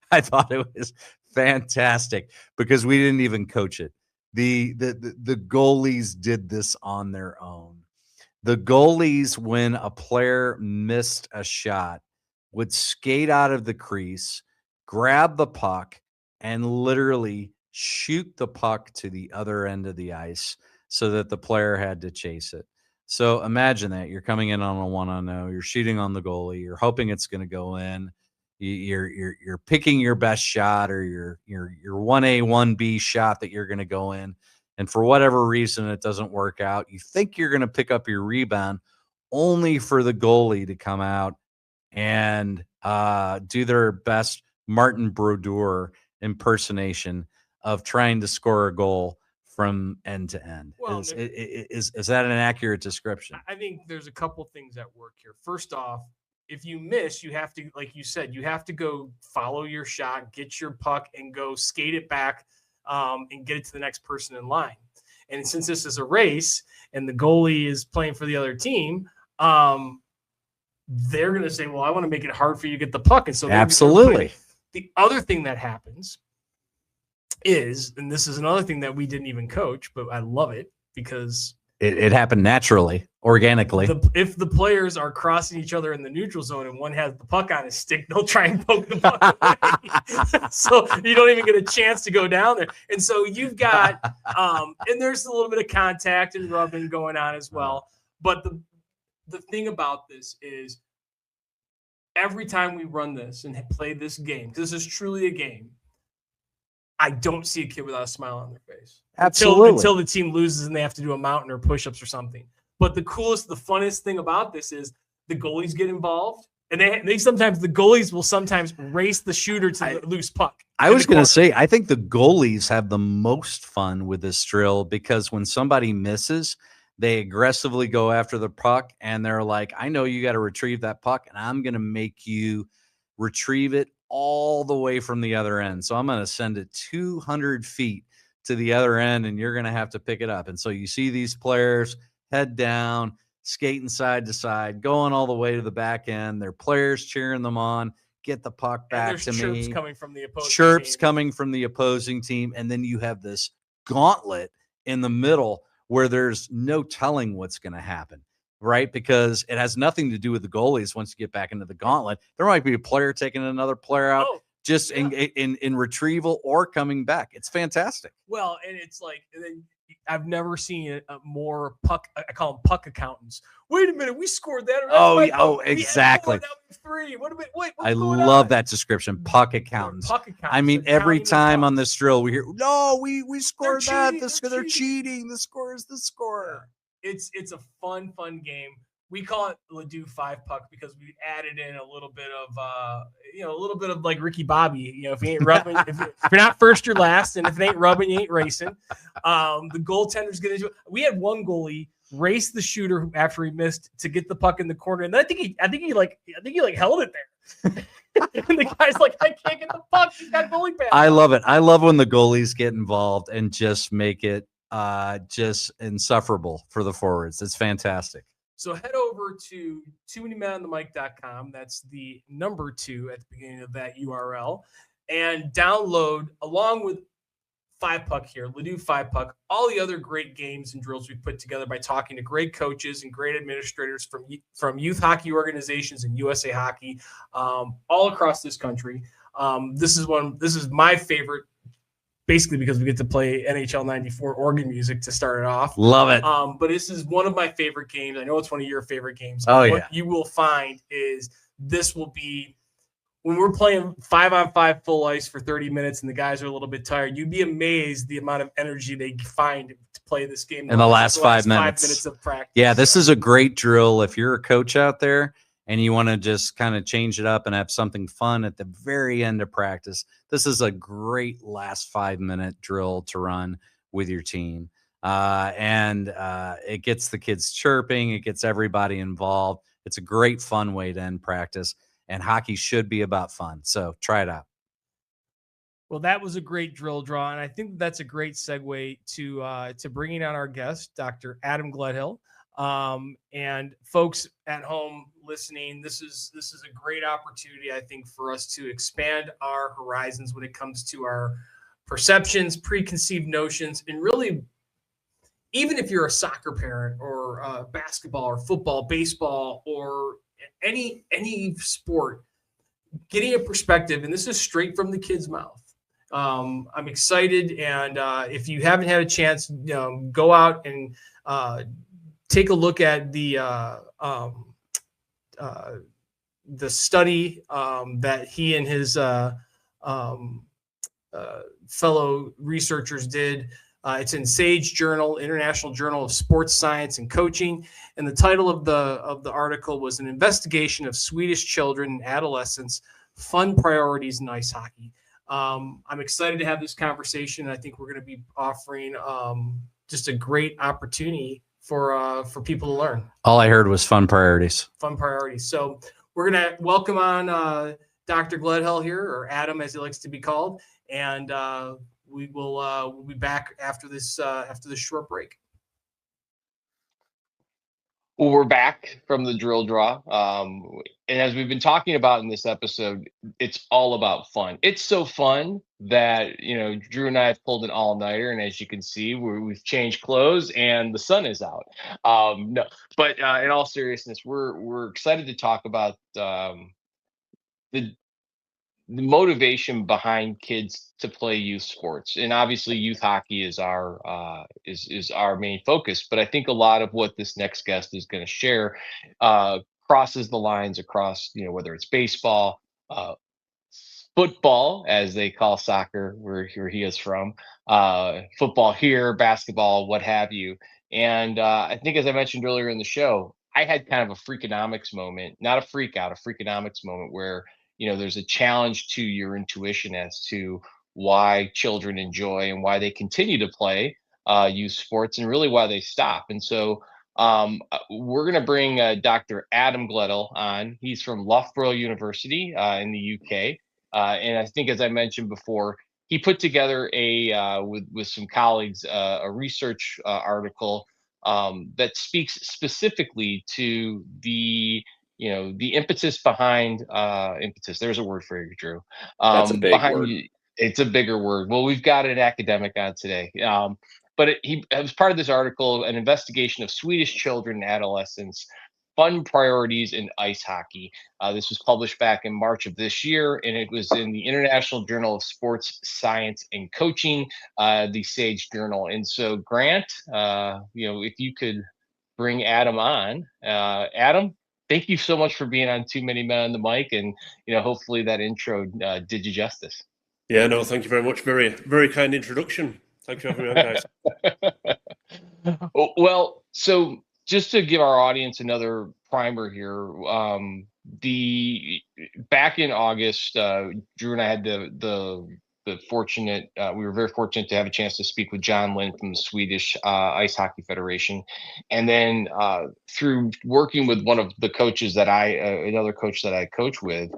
I thought it was fantastic because we didn't even coach it. The goalies did this on their own. The goalies, when a player missed a shot, would skate out of the crease, grab the puck, and literally shoot the puck to the other end of the ice so that the player had to chase it. So imagine that. You're coming in on a 1-on-0, you're shooting on the goalie, you're hoping it's going to go in. You're picking your best shot, or your 1A, 1B shot that you're going to go in. And for whatever reason, it doesn't work out. You think you're going to pick up your rebound, only for the goalie to come out and do their best Martin Brodeur impersonation of trying to score a goal from end to end. Well, Is that an accurate description? I think there's a couple things at work here. First off, if you miss, you have to, like you said, you have to go follow your shot, get your puck, and go skate it back and get it to the next person in line. And since this is a race and the goalie is playing for the other team, they're going to say, well, I want to make it hard for you to get the puck. And so absolutely. The other thing that happens is, and this is another thing that we didn't even coach, but I love it because it happened naturally, organically. If the players are crossing each other in the neutral zone and one has the puck on his stick, they'll try and poke the puck away. So you don't even get a chance to go down there. And so you've got, and there's a little bit of contact and rubbing going on as well. But the thing about this is every time we run this and play this game, because this is truly a game, I don't see a kid without a smile on their face. Absolutely. Until the team loses and they have to do a mountain or push-ups or something. But the funnest thing about this is the goalies get involved. And they sometimes, the goalies will sometimes race the shooter to the loose puck. I was going to say, I think the goalies have the most fun with this drill because when somebody misses, they aggressively go after the puck and they're like, I know you got to retrieve that puck and I'm going to make you retrieve it all the way from the other end. So I'm going to send it 200 feet to the other end and you're going to have to pick it up. And so you see these players head down, skating side to side, going all the way to the back end. Their players cheering them on, get the puck back to me. Chirps coming from the opposing chirps team. coming from the opposing team. And then you have this gauntlet in the middle where there's no telling what's going to happen. Right? Because it has nothing to do with the goalies. Once you get back into the gauntlet, there might be a player taking another player out in retrieval or coming back. It's fantastic. Well, and it's like, and then I've never seen a more puck. I call them puck accountants. Wait a minute, we scored that. Exactly. Three. What about? Wait, I love that description. Puck accountants. Puck accountants. I mean, every time on this drill, we hear, "No, we scored that. They're cheating. The score is the score." It's a fun game. We call it Ladue 5 puck because we added in a little bit of like Ricky Bobby. If you ain't rubbing, if you're not first, you're last, and if it ain't rubbing, you ain't racing. The goaltender's gonna do it. We had one goalie race the shooter after he missed to get the puck in the corner, and I think he held it there. And the guy's like, I can't get the puck. He's got goalie pads. I love it. I love when the goalies get involved and just make it just insufferable for the forwards. It's fantastic. So head over to toomanymenonthemic.com. That's the number 2 at the beginning of that URL, and download along with 5 puck here, Ladue 5 puck, all the other great games and drills we put together by talking to great coaches and great administrators from youth hockey organizations and USA Hockey all across this country. This is my favorite. Basically because we get to play NHL 94 organ music to start it off. Love it. But this is one of my favorite games. I know it's one of your favorite games. What you will find is this will be when we're playing 5-on-5 full ice for 30 minutes and the guys are a little bit tired. You'd be amazed the amount of energy they find to play this game in the last 5 minutes. 5 minutes of practice. Yeah, this is a great drill. If you're a coach out there and you want to just kind of change it up and have something fun at the very end of practice, this is a great last 5-minute drill to run with your team. And it gets the kids chirping. It gets everybody involved. It's a great fun way to end practice. And hockey should be about fun. So try it out. Well, that was a great drill draw. And I think that's a great segue to bringing on our guest, Dr. Adam Gledhill. And folks at home listening, this is a great opportunity, I think, for us to expand our horizons when it comes to our perceptions, preconceived notions, and really, even if you're a soccer parent or basketball or football, baseball, or any sport, getting a perspective, and this is straight from the kid's mouth. I'm excited, and if you haven't had a chance, go out and take a look at the study that he and his fellow researchers did. It's in Sage Journal, International Journal of Sports Science and Coaching, and the title of the article was "An Investigation of Swedish Children and Adolescents' Fun Priorities in Ice Hockey." I'm excited to have this conversation. I think we're going to be offering just a great opportunity for people to learn. All I heard was fun priorities. Fun priorities. So we're going to welcome on Dr. Gledhill here, or Adam as he likes to be called, and we'll be back after this short break. Well, we're back from the drill draw. And as we've been talking about in this episode, it's all about fun. It's so fun that, Drew and I have pulled an all-nighter. And as you can see, we've changed clothes and the sun is out. No, but in all seriousness, we're excited to talk about the motivation behind kids to play youth sports. And obviously youth hockey is our main focus, but I think a lot of what this next guest is going to share crosses the lines across, whether it's baseball, football, as they call soccer where he is from, football here, basketball, what have you. And I think, as I mentioned earlier in the show, I had kind of a freakonomics moment, not a freak out, a freakonomics moment where there's a challenge to your intuition as to why children enjoy and why they continue to play youth sports, and really why they stop. And so we're going to bring Dr. Adam Gledhill on. He's from Loughborough University in the UK. And I think, as I mentioned before, he put together with some colleagues a research article that speaks specifically to the impetus behind impetus. There's a word for you, Drew. That's a big word. It's a bigger word. Well, we've got an academic on today. But it was part of this article, an investigation of Swedish children and adolescents, fun priorities in ice hockey. This was published back in March of this year, and it was in the International Journal of Sports Science and Coaching, the SAGE Journal. And so, Grant, if you could bring Adam on. Adam, thank you so much for being on Too Many Men on the Mic, and hopefully that intro did you justice. Yeah, no, thank you very much. Very, very kind introduction. Thank you for having me on, guys. Well, so just to give our audience another primer here, back in August, Drew and I had the fortunate, we were very fortunate to have a chance to speak with John Lind from the Swedish Ice Hockey Federation. And then through working with one of the coaches another coach that I coach with,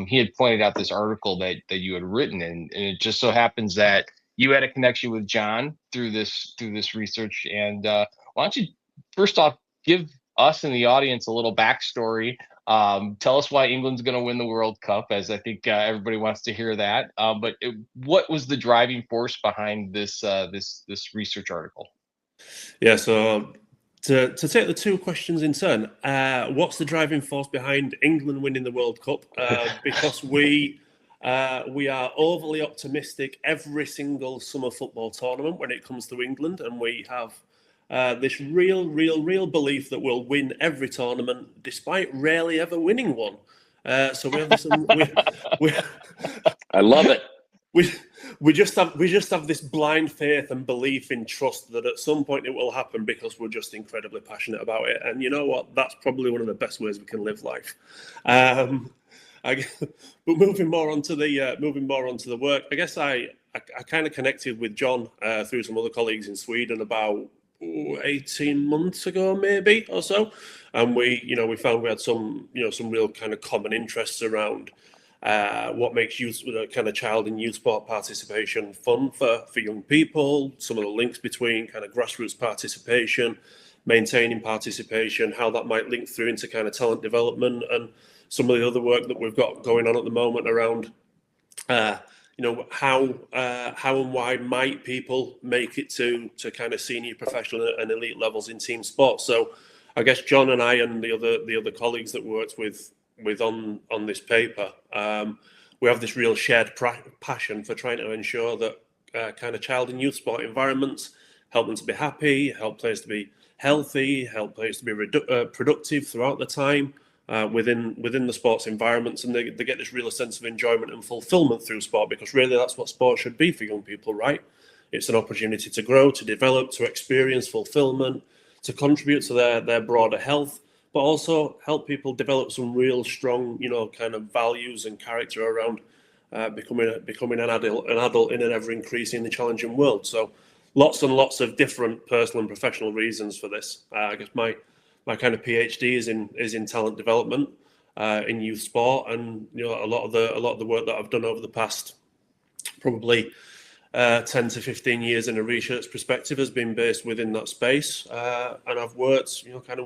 he had pointed out this article that you had written. And it just so happens that you had a connection with John through this research. And why don't you first off give us and the audience a little backstory. Tell us why England's going to win the World Cup, as I think everybody wants to hear that. But what was the driving force behind this research article? Yeah, so to take the two questions in turn, what's the driving force behind England winning the World Cup? Because we are overly optimistic every single summer football tournament when it comes to England, and we have this real belief that we'll win every tournament, despite rarely ever winning one. So we have this. I love it. We just have this blind faith and belief in trust that at some point it will happen because we're just incredibly passionate about it. And you know what? That's probably one of the best ways we can live life. But moving more onto the work, I guess I kind of connected with John through some other colleagues in Sweden about 18 months ago, maybe or so, and we found we had some real kind of common interests around what makes youth, kind of child and youth sport participation fun for young people, some of the links between kind of grassroots participation, maintaining participation, how that might link through into kind of talent development, and some of the other work that we've got going on at the moment around how and why might people make it to kind of senior professional and elite levels in team sports. So I guess John and I and the other colleagues that we worked with on this paper, we have this real shared passion for trying to ensure that kind of child and youth sport environments help them to be happy, help players to be healthy, help players to be productive throughout the time within the sports environments, and they get this real sense of enjoyment and fulfillment through sport, because really that's what sport should be for young people, right? It's an opportunity to grow, to develop, to experience fulfillment, to contribute to their broader health, but also help people develop some real strong, kind of values and character around becoming an adult in an ever increasingly challenging world. So lots and lots of different personal and professional reasons for this. I guess my kind of PhD is in talent development in youth sport, and a lot of the work that I've done over the past probably 10 to 15 years in a research perspective has been based within that space, and I've worked kind of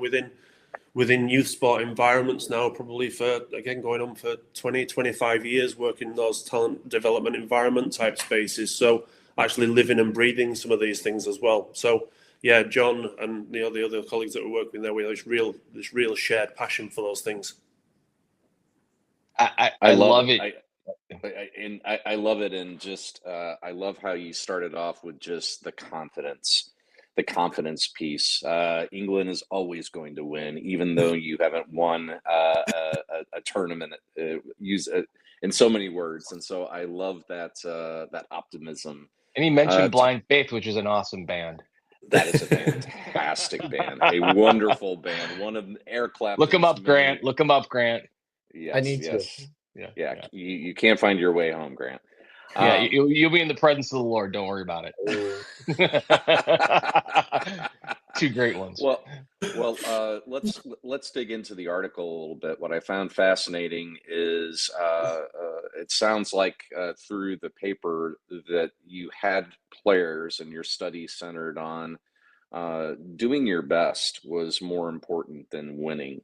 within youth sport environments now probably for, again, going on for 20-25 years, working in those talent development environment type spaces, so actually living and breathing some of these things as well. So yeah, John and the other colleagues that we're working there, we have this real shared passion for those things. I love it. I love it, and just I love how you started off with just the confidence piece. England is always going to win, even though you haven't won a tournament. Use it in so many words, and so I love that optimism. And he mentioned Blind Faith, which is an awesome band. That is a fantastic band, a wonderful band. One of Eric Clapton. Look him up, Grant. Look him up, Grant. Yes, I need to. Yeah. You can't find your way home, Grant. Yeah, you'll be in the presence of the Lord. Don't worry about it. Two great ones. Well, let's dig into the article a little bit. What I found fascinating is it sounds like through the paper that you had players and your study centered on doing your best was more important than winning.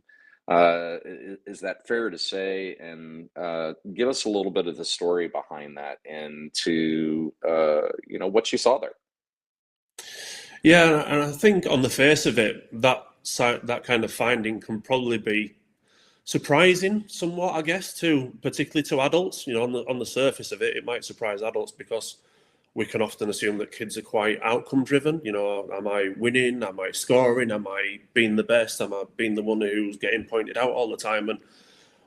Is that fair to say? And give us a little bit of the story behind that, and to what you saw there. Yeah, and I think on the face of it, that kind of finding can probably be surprising somewhat, I guess, particularly to adults. On the surface of it might surprise adults because we can often assume that kids are quite outcome driven. Am I winning? Am I scoring? Am I being the best? Am I being the one who's getting pointed out all the time? And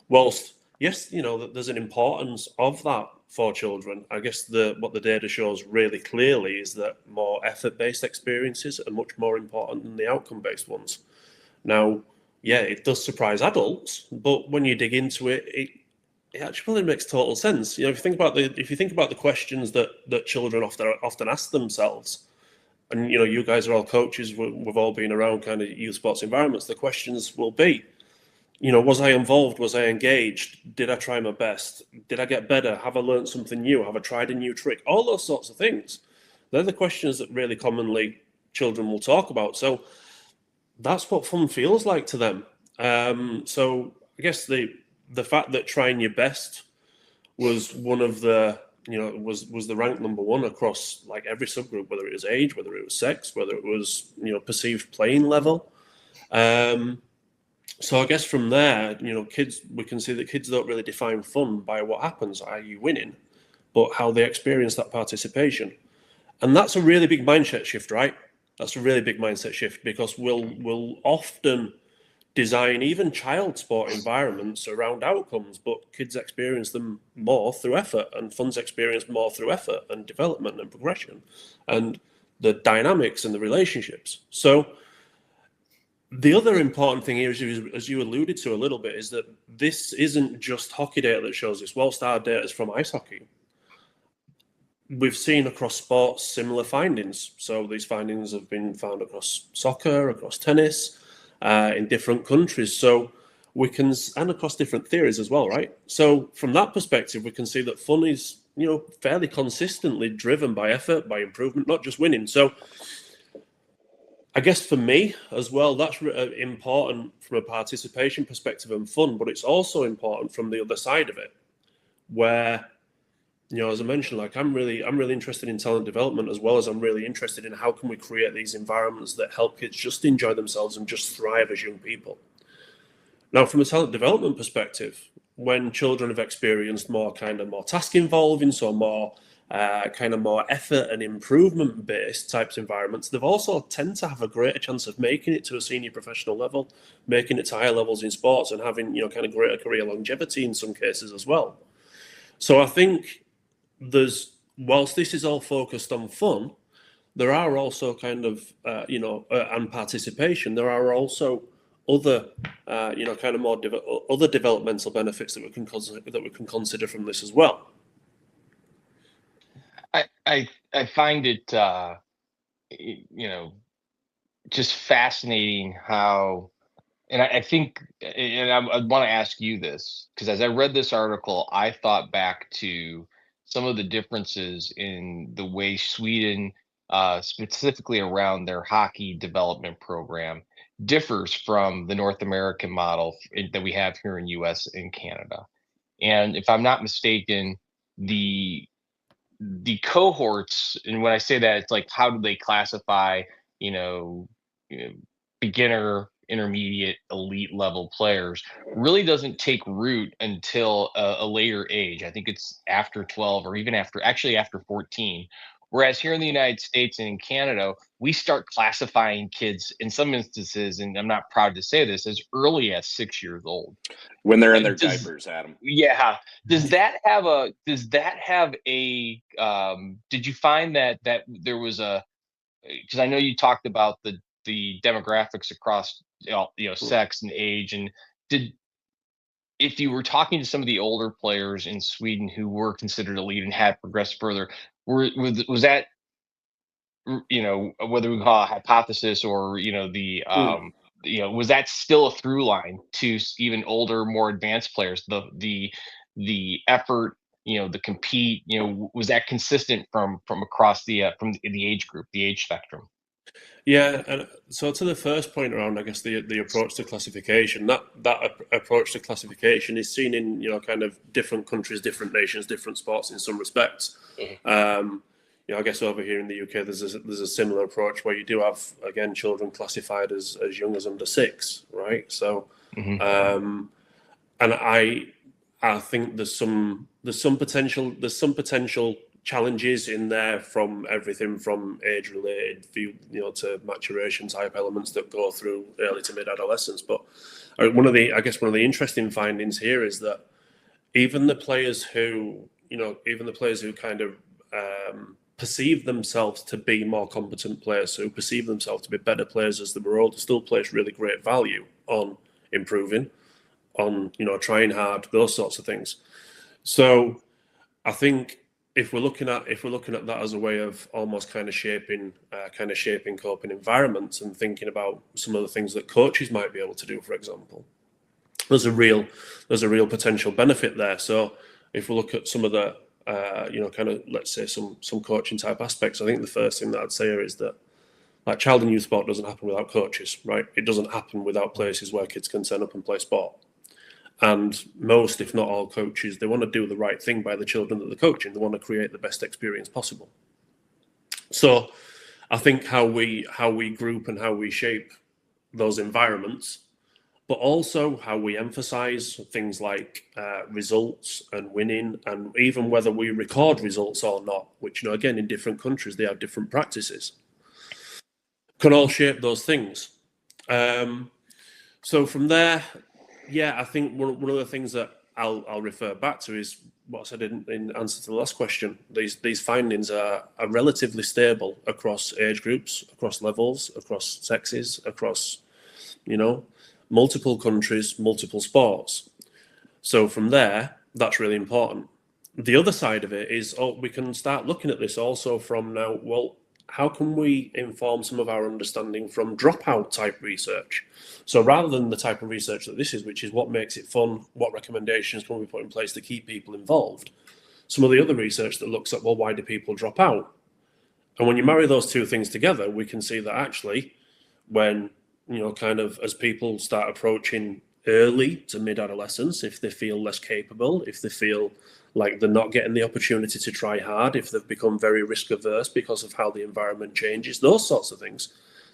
whilst, yes, there's an importance of that for children, I guess what the data shows really clearly is that more effort-based experiences are much more important than the outcome-based ones. Now, yeah, it does surprise adults, but when you dig into it, it actually makes total sense. If you think about the questions that children often ask themselves, and you guys are all coaches, we've all been around kind of youth sports environments. The questions will be, was I involved? Was I engaged? Did I try my best? Did I get better? Have I learned something new? Have I tried a new trick? All those sorts of things. They're the questions that really commonly children will talk about. So that's what fun feels like to them. So I guess the fact that trying your best was one of the, was the rank number one across like every subgroup, whether it was age, whether it was sex, whether it was, perceived playing level. So I guess from there, we can see that kids don't really define fun by what happens, are you winning, but how they experience that participation. And that's a really big mindset shift, right? That's a really big mindset shift, because we'll often design even child sport environments around outcomes, but kids experience them more through effort, and fun's experience more through effort and development and progression and the dynamics and the relationships. So the other important thing here, as you alluded to a little bit, is that this isn't just hockey data that shows this. Whilst our data is from ice hockey, we've seen across sports similar findings. So these findings have been found across soccer, across tennis, in different countries. So and across different theories as well, right? So from that perspective, we can see that fun is, fairly consistently driven by effort, by improvement, not just winning. So I guess for me as well, that's important from a participation perspective and fun, but it's also important from the other side of it, where, as I mentioned, like I'm really interested in talent development, as well as I'm really interested in how can we create these environments that help kids just enjoy themselves and just thrive as young people. Now, from a talent development perspective, when children have experienced more task involving, so more effort and improvement based types of environments, they've also tend to have a greater chance of making it to a senior professional level, making it to higher levels in sports, and having greater career longevity in some cases as well. So I think whilst this is all focused on fun, there are also and participation, there are also other other developmental benefits that we can consider from this as well. I find it just fascinating how, and I think, and I want to ask you this, because as I read this article, I thought back to some of the differences in the way Sweden, specifically around their hockey development program, differs from the North American model that we have here in US and Canada. And if I'm not mistaken, the cohorts, and when I say that, it's like, how do they classify, you know, you know, beginner, intermediate, elite level players, really doesn't take root until a later age. I think it's after 12, or even after 14. Whereas here in the United States and in Canada, we start classifying kids in some instances, and I'm not proud to say this, as early as 6 years old. When they're in their Does diapers, Adam. Yeah. Does that have a did you find that there was a, because I know you talked about the demographics across, sex and age, and did if you were talking to some of the older players in Sweden who were considered elite and had progressed further, was that, whether we call it a hypothesis or, was that still a through line to even older, more advanced players? The effort, the compete, was that consistent from across the age group, the age spectrum? Yeah, and so to the first point around, I guess the approach to classification, that approach to classification is seen in kind of different countries, different nations, different sports in some respects. I guess over here in the UK, there's a similar approach where you do have, again, children classified as young as under 6, right? So, and I think there's some potential challenges in there, from everything from age related to maturation type elements that go through early to mid adolescence. But one of the interesting findings here is that even the players who kind of perceive themselves to be more competent players, who perceive themselves to be better players as they were older, still place really great value on improving, on trying hard, those sorts of things. So I think if we're looking at that as a way of almost kind of shaping coping environments, and thinking about some of the things that coaches might be able to do, for example, there's a real potential benefit there. So if we look at some of the kind of, let's say, some coaching type aspects, I think the first thing that I'd say here is that, like, child and youth sport doesn't happen without coaches, right? It doesn't happen without places where kids can turn up and play sport. And most, if not all, coaches, they want to do the right thing by the children that they're coaching. They want to create the best experience possible. So I think how we group and how we shape those environments, but also how we emphasize things like results and winning, and even whether we record results or not, which, again, in different countries, they have different practices, can all shape those things. So from there, I think one of the things that I'll refer back to is what I said in answer to the last question. These findings are relatively stable across age groups, across levels, across sexes, across, multiple countries, multiple sports. So from there, that's really important. The other side of it is, we can start looking at this also from now, well, how can we inform some of our understanding from dropout type research? So rather than the type of research that this is, which is what makes it fun, what recommendations can we put in place to keep people involved, some of the other research that looks at, well, why do people drop out? And when you marry those two things together, we can see that actually, when, kind of as people start approaching early to mid-adolescence, if they feel less capable, if they feel like they're not getting the opportunity to try hard, if they've become very risk averse because of how the environment changes, those sorts of things,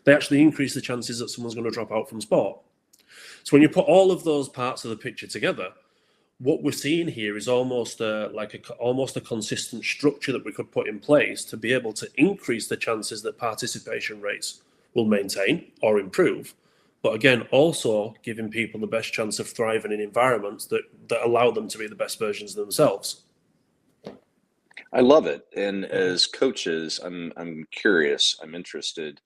they actually increase the chances that someone's going to drop out from sport. So when you put all of those parts of the picture together, what we're seeing here is almost a consistent structure that we could put in place to be able to increase the chances that participation rates will maintain or improve. But again, also giving people the best chance of thriving in environments that allow them to be the best versions of themselves. I love it. And as coaches, I'm curious, I'm interested.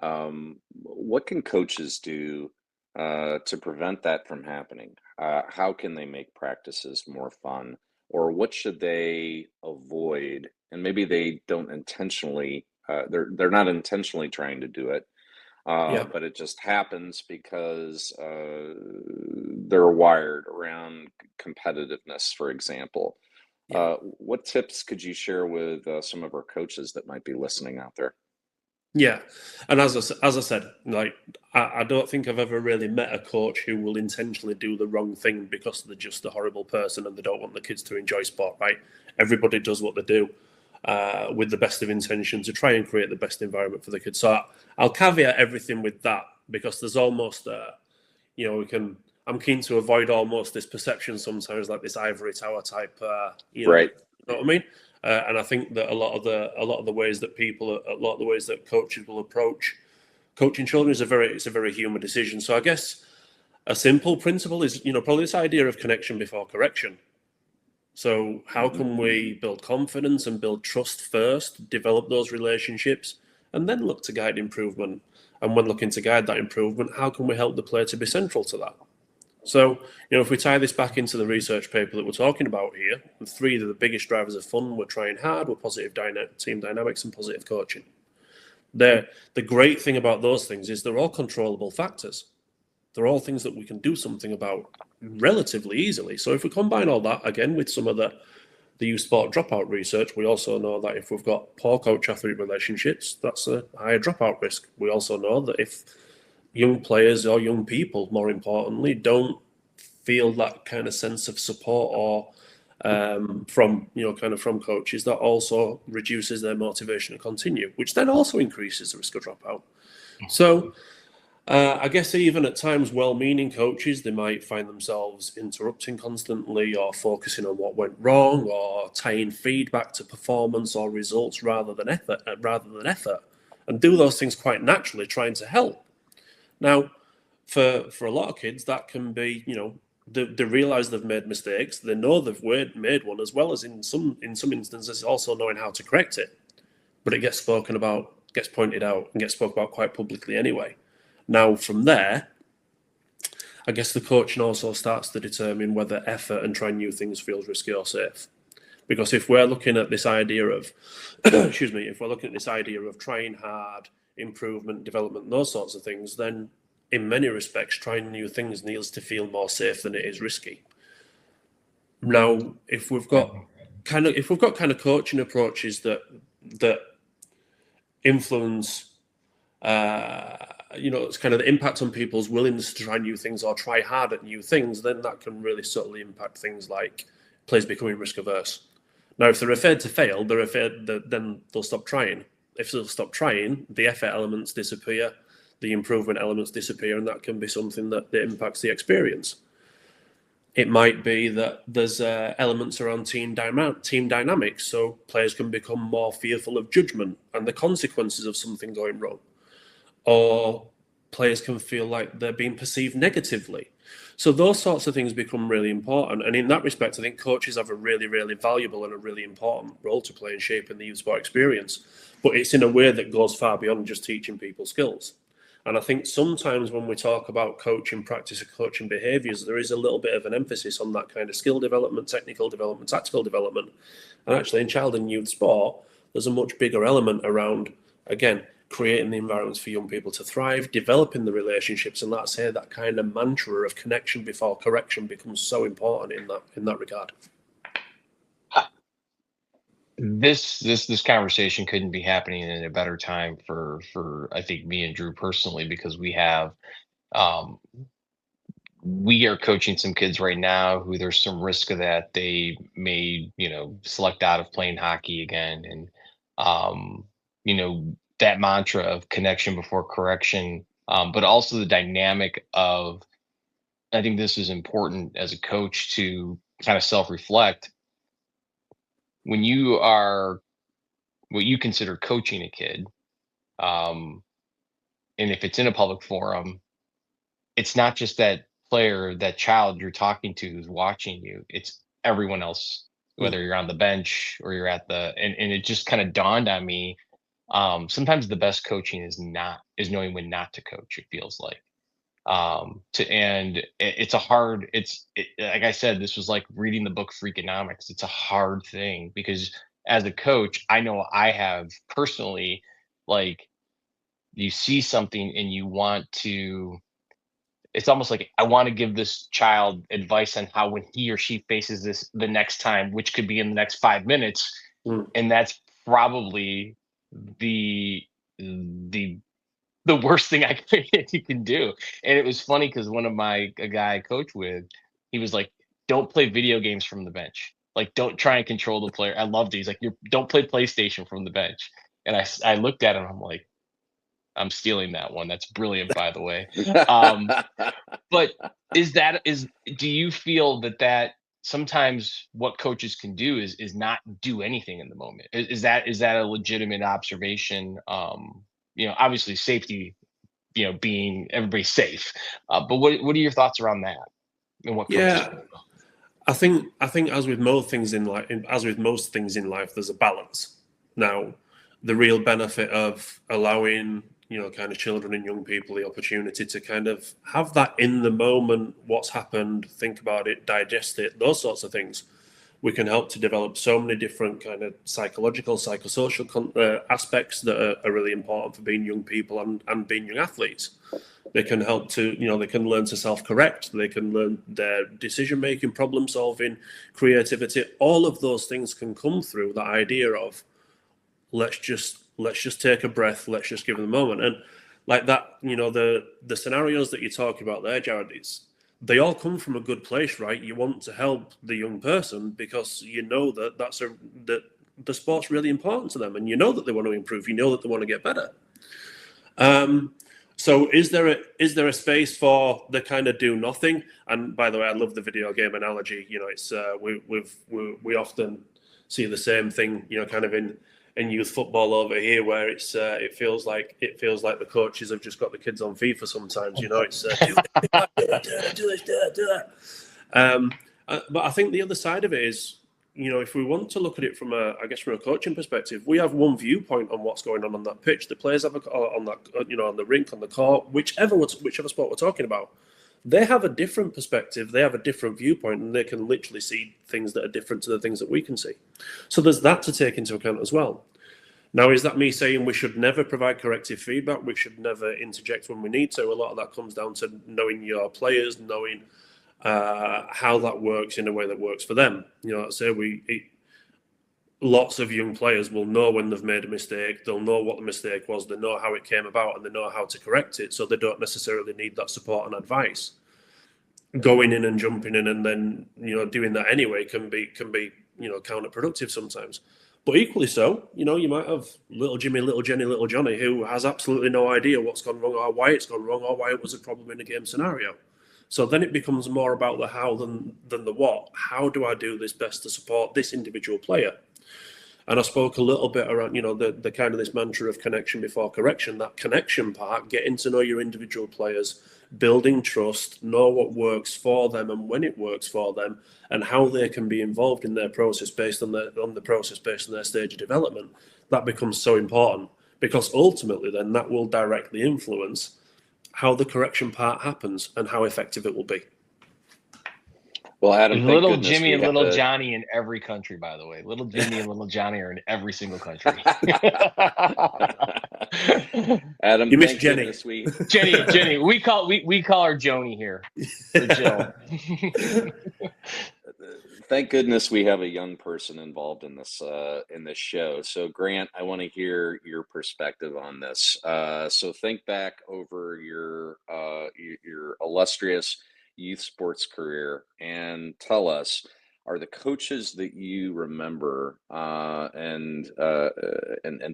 What can coaches do to prevent that from happening? How can they make practices more fun? Or what should they avoid and maybe they don't intentionally, they're not intentionally trying to do it, Yeah. but it just happens because they're wired around competitiveness, for example. Yeah. What tips could you share with some of our coaches that might be listening out there? Yeah, and as I said, like I don't think I've ever really met a coach who will intentionally do the wrong thing because they're just a horrible person and they don't want the kids to enjoy sport. Right? Everybody does what they do with the best of intentions to try and create the best environment for the kids. So I'll caveat everything with that, because there's almost I'm keen to avoid almost this perception sometimes, like this ivory tower type. Right. You know what I mean? And I think that a lot of the ways that coaches will approach coaching children is a very human decision. So I guess a simple principle is, probably this idea of connection before correction. So how can we build confidence and build trust first, develop those relationships, and then look to guide improvement? And when looking to guide that improvement, how can we help the player to be central to that? So, if we tie this back into the research paper that we're talking about here, the three of the biggest drivers of fun were trying hard, were positive team dynamics, and positive coaching. The great thing about those things is they're all controllable factors. They're all things that we can do something about relatively easily. So if we combine all that, again, with some of the youth sport dropout research, we also know that if we've got poor coach-athlete relationships, that's a higher dropout risk. We also know that if young players or young people, more importantly, don't feel that kind of sense of support or from coaches, that also reduces their motivation to continue, which then also increases the risk of dropout. So I guess even at times well-meaning coaches, they might find themselves interrupting constantly or focusing on what went wrong or tying feedback to performance or results rather than effort, and do those things quite naturally, trying to help. Now, for a lot of kids, that can be, they realize they've made mistakes. They know they've made one, as well as in some instances also knowing how to correct it. But it gets spoken about, gets pointed out, and gets spoken about quite publicly anyway. Now, from there, I guess the coaching also starts to determine whether effort and trying new things feels risky or safe. Because if we're looking at this idea of, if we're looking at this idea of trying hard, improvement, development, those sorts of things, then in many respects, trying new things needs to feel more safe than it is risky. Now, if we've got kind of coaching approaches that influence, it's kind of the impact on people's willingness to try new things or try hard at new things, then that can really subtly impact things like players becoming risk averse. Now, if they're afraid to fail, then they'll stop trying. If they'll stop trying, the effort elements disappear, the improvement elements disappear, and that can be something that impacts the experience. It might be that there's elements around team dynamics, so players can become more fearful of judgment and the consequences of something going wrong. Or players can feel like they're being perceived negatively. So those sorts of things become really important. And in that respect, I think coaches have a really, really valuable and a really important role to play in shaping the youth sport experience. But it's in a way that goes far beyond just teaching people skills. And I think sometimes when we talk about coaching practice and coaching behaviours, there is a little bit of an emphasis on that kind of skill development, technical development, tactical development. And actually in child and youth sport, there's a much bigger element around, again, creating the environments for young people to thrive, developing the relationships, and that's here that kind of mantra of connection before correction becomes so important in that regard. This conversation couldn't be happening in a better time for I think me and Drew personally, because we have we are coaching some kids right now who there's some risk of that they may select out of playing hockey again, and that mantra of connection before correction, but also the dynamic of, I think this is important as a coach to kind of self-reflect. When you are what you consider coaching a kid, and if it's in a public forum, it's not just that player, that child you're talking to who's watching you, it's everyone else, whether you're on the bench or you're at and it just kind of dawned on me, sometimes the best coaching is knowing when not to coach, it feels like. Like I said, this was like reading the book Freakonomics. It's a hard thing because as a coach, I know I have personally, like, you see something and you want to, it's almost like I want to give this child advice on how, when he or she faces this the next time, which could be in the next 5 minutes. And that's probably the worst thing you can do. And it was funny because a guy I coach with, he was like, don't play video games from the bench. Like, don't try and control the player. I loved it. He's like, don't play PlayStation from the bench. And I looked at him, I'm like, I'm stealing that one. That's brilliant, by the way. But do you feel that sometimes what coaches can do is not do anything in the moment? Is that a legitimate observation? Obviously safety, being everybody's safe. But what are your thoughts around that? And what coaches Yeah, I think as with most things in life, there's a balance. Now, the real benefit of allowing kind of children and young people the opportunity to kind of have that in the moment, what's happened, think about it, digest it, those sorts of things, we can help to develop so many different kind of psychological, psychosocial aspects that are really important for being young people and being young athletes. They can help to, they can learn to self-correct. They can learn their decision-making, problem-solving, creativity. All of those things can come through that idea of let's just take a breath. Let's just give them a moment. And like that, the scenarios that you're talking about there, Jared, they all come from a good place, right? You want to help the young person because you know that that the sport's really important to them, and you know that they want to improve. You know that they want to get better. So is there a space for the kind of do nothing? And by the way, I love the video game analogy. It's we often see the same thing, kind of in youth football over here, where it feels like the coaches have just got the kids on FIFA sometimes. It's do that. But I think the other side of it is, if we want to look at it from a coaching perspective, we have one viewpoint on what's going on that pitch. The players have on that, on the rink, on the court, whichever sport we're talking about. They have a different perspective. They have a different viewpoint, and they can literally see things that are different to the things that we can see. So there's that to take into account as well. Now, is that me saying we should never provide corrective feedback? We should never interject when we need to? A lot of that comes down to knowing your players, knowing how that works in a way that works for them. Lots of young players will know when they've made a mistake. They'll know what the mistake was. They know how it came about, and they know how to correct it. So they don't necessarily need that support and advice. Going in and jumping in and then doing that anyway can be counterproductive sometimes. But equally so, you might have little Jimmy, little Jenny, little Johnny who has absolutely no idea what's gone wrong or why it's gone wrong or why it was a problem in a game scenario. So then it becomes more about the how than the what. How do I do this best to support this individual player? And I spoke a little bit around, the kind of this mantra of connection before correction, that connection part, getting to know your individual players, building trust, know what works for them and when it works for them, and how they can be involved in their process based on their stage of development. That becomes so important, because ultimately then that will directly influence how the correction part happens and how effective it will be. Well, Adam, there's little Jimmy and little Johnny in every country, by the way. Little Jimmy and little Johnny are in every single country. Adam, you missed Jenny. Jenny. We call her Joni here. Or Jill. Thank goodness we have a young person involved in this show. So, Grant, I want to hear your perspective on this. So, think back over your illustrious youth sports career and tell us, are the coaches that you remember and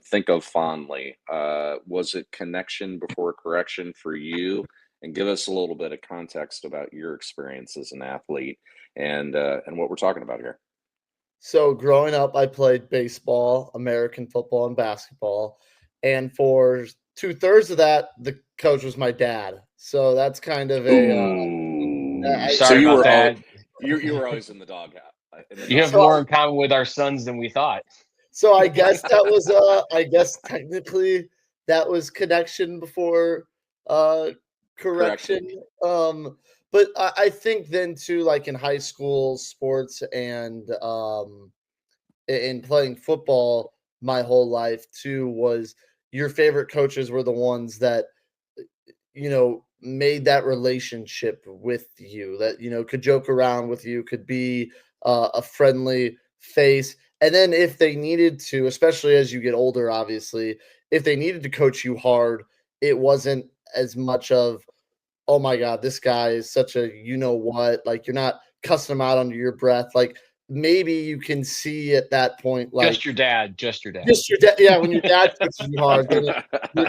think of fondly, was it connection before correction for you? And give us a little bit of context about your experience as an athlete and what we're talking about here. So growing up, I played baseball, American football, and basketball. And for 2/3 of that, the coach was my dad. So that's kind of sorry about that. You were always in the doghouse. You have more in common with our sons than we thought. So I guess that was technically that was connection before correction. But I think then too, like in high school sports and in playing football my whole life too was your favorite coaches were the ones that, made that relationship with you, that, could joke around with you, could be a friendly face. And then if they needed to, especially as you get older, obviously, if they needed to coach you hard, it wasn't as much of, oh my God, this guy is such a, what, like you're not cussing him out under your breath. Like maybe you can see at that point, like just your dad. just your dad. Yeah. When your dad coaches you hard, then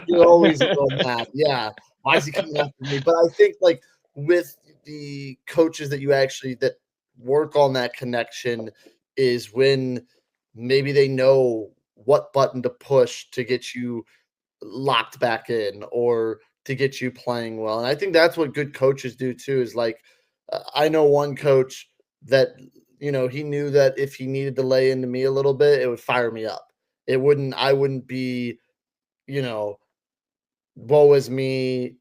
you're always a little mad. Yeah. Why is he coming after me? But I think like with the coaches that work on that connection is when maybe they know what button to push to get you locked back in or to get you playing well. And I think that's what good coaches do too, is like, I know one coach that, he knew that if he needed to lay into me a little bit, it would fire me up. I wouldn't be, woe is me,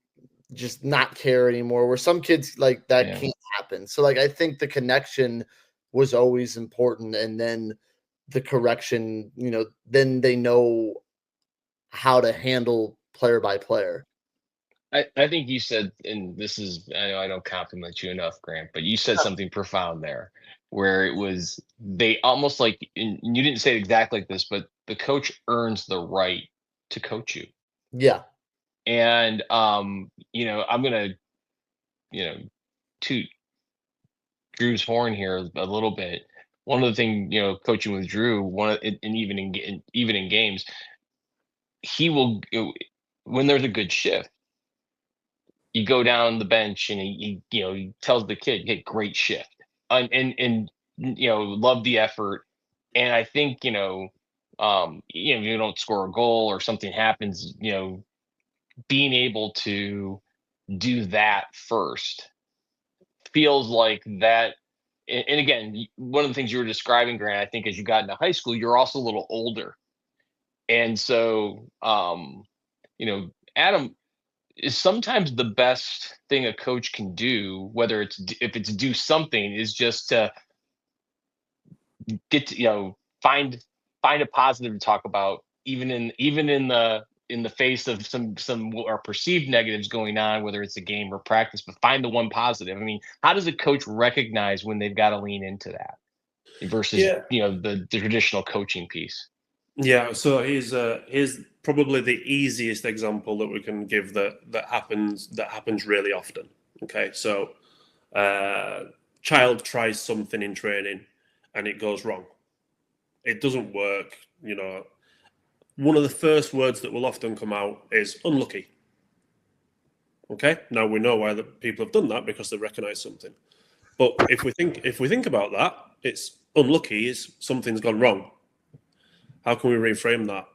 just not care anymore, where some kids like that can't happen. So like, I think the connection was always important. And then the correction, then they know how to handle player by player. I think you said, and this is, I know I don't compliment you enough, Grant, but you said something profound there where it was, they almost like, and you didn't say it exactly like this, but the coach earns the right to coach you. Yeah. And, I'm going to, toot Drew's horn here a little bit. One of the things, coaching with Drew, and even in games, he will, when there's a good shift, you go down the bench and he tells the kid, "Hey, great shift," and love the effort. And I think if you don't score a goal or something happens, being able to do that first feels like that. And again, one of the things you were describing, Grant, I think as you got into high school, you're also a little older, and so Adam, is sometimes the best thing a coach can do, whether if it's do something, is just to get to find a positive to talk about, even in the face of some or perceived negatives going on, whether it's a game or practice, but find the one positive. I mean, how does a coach recognize when they've got to lean into that versus the traditional coaching piece? Yeah, so here's probably the easiest example that we can give that happens really often. Okay, so child tries something in training and it goes wrong. It doesn't work. One of the first words that will often come out is unlucky. Okay, now we know why the people have done that, because they recognize something. But if we think about that, it's unlucky is something's gone wrong. How can we reframe that?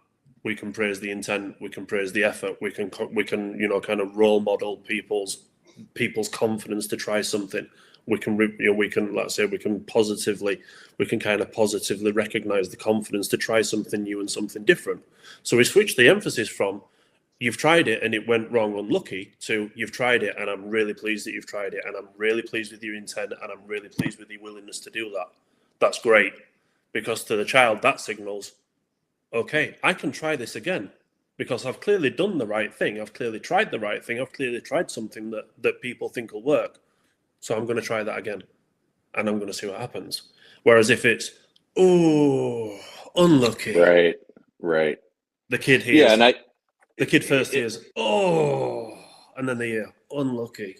We can praise the intent. We can praise the effort. We can kind of role model people's confidence to try something. We can kind of positively recognize the confidence to try something new and something different. So we switch the emphasis from you've tried it and it went wrong, unlucky, to you've tried it and I'm really pleased that you've tried it, and I'm really pleased with your intent, and I'm really pleased with your willingness to do that. That's great, because to the child that signals, okay, I can try this again because I've clearly done the right thing. I've clearly tried the right thing. I've clearly tried something that people think will work. So I'm going to try that again and I'm going to see what happens. Whereas if it's, unlucky. Right. The kid hears, the kid first hears, and then they hear, unlucky.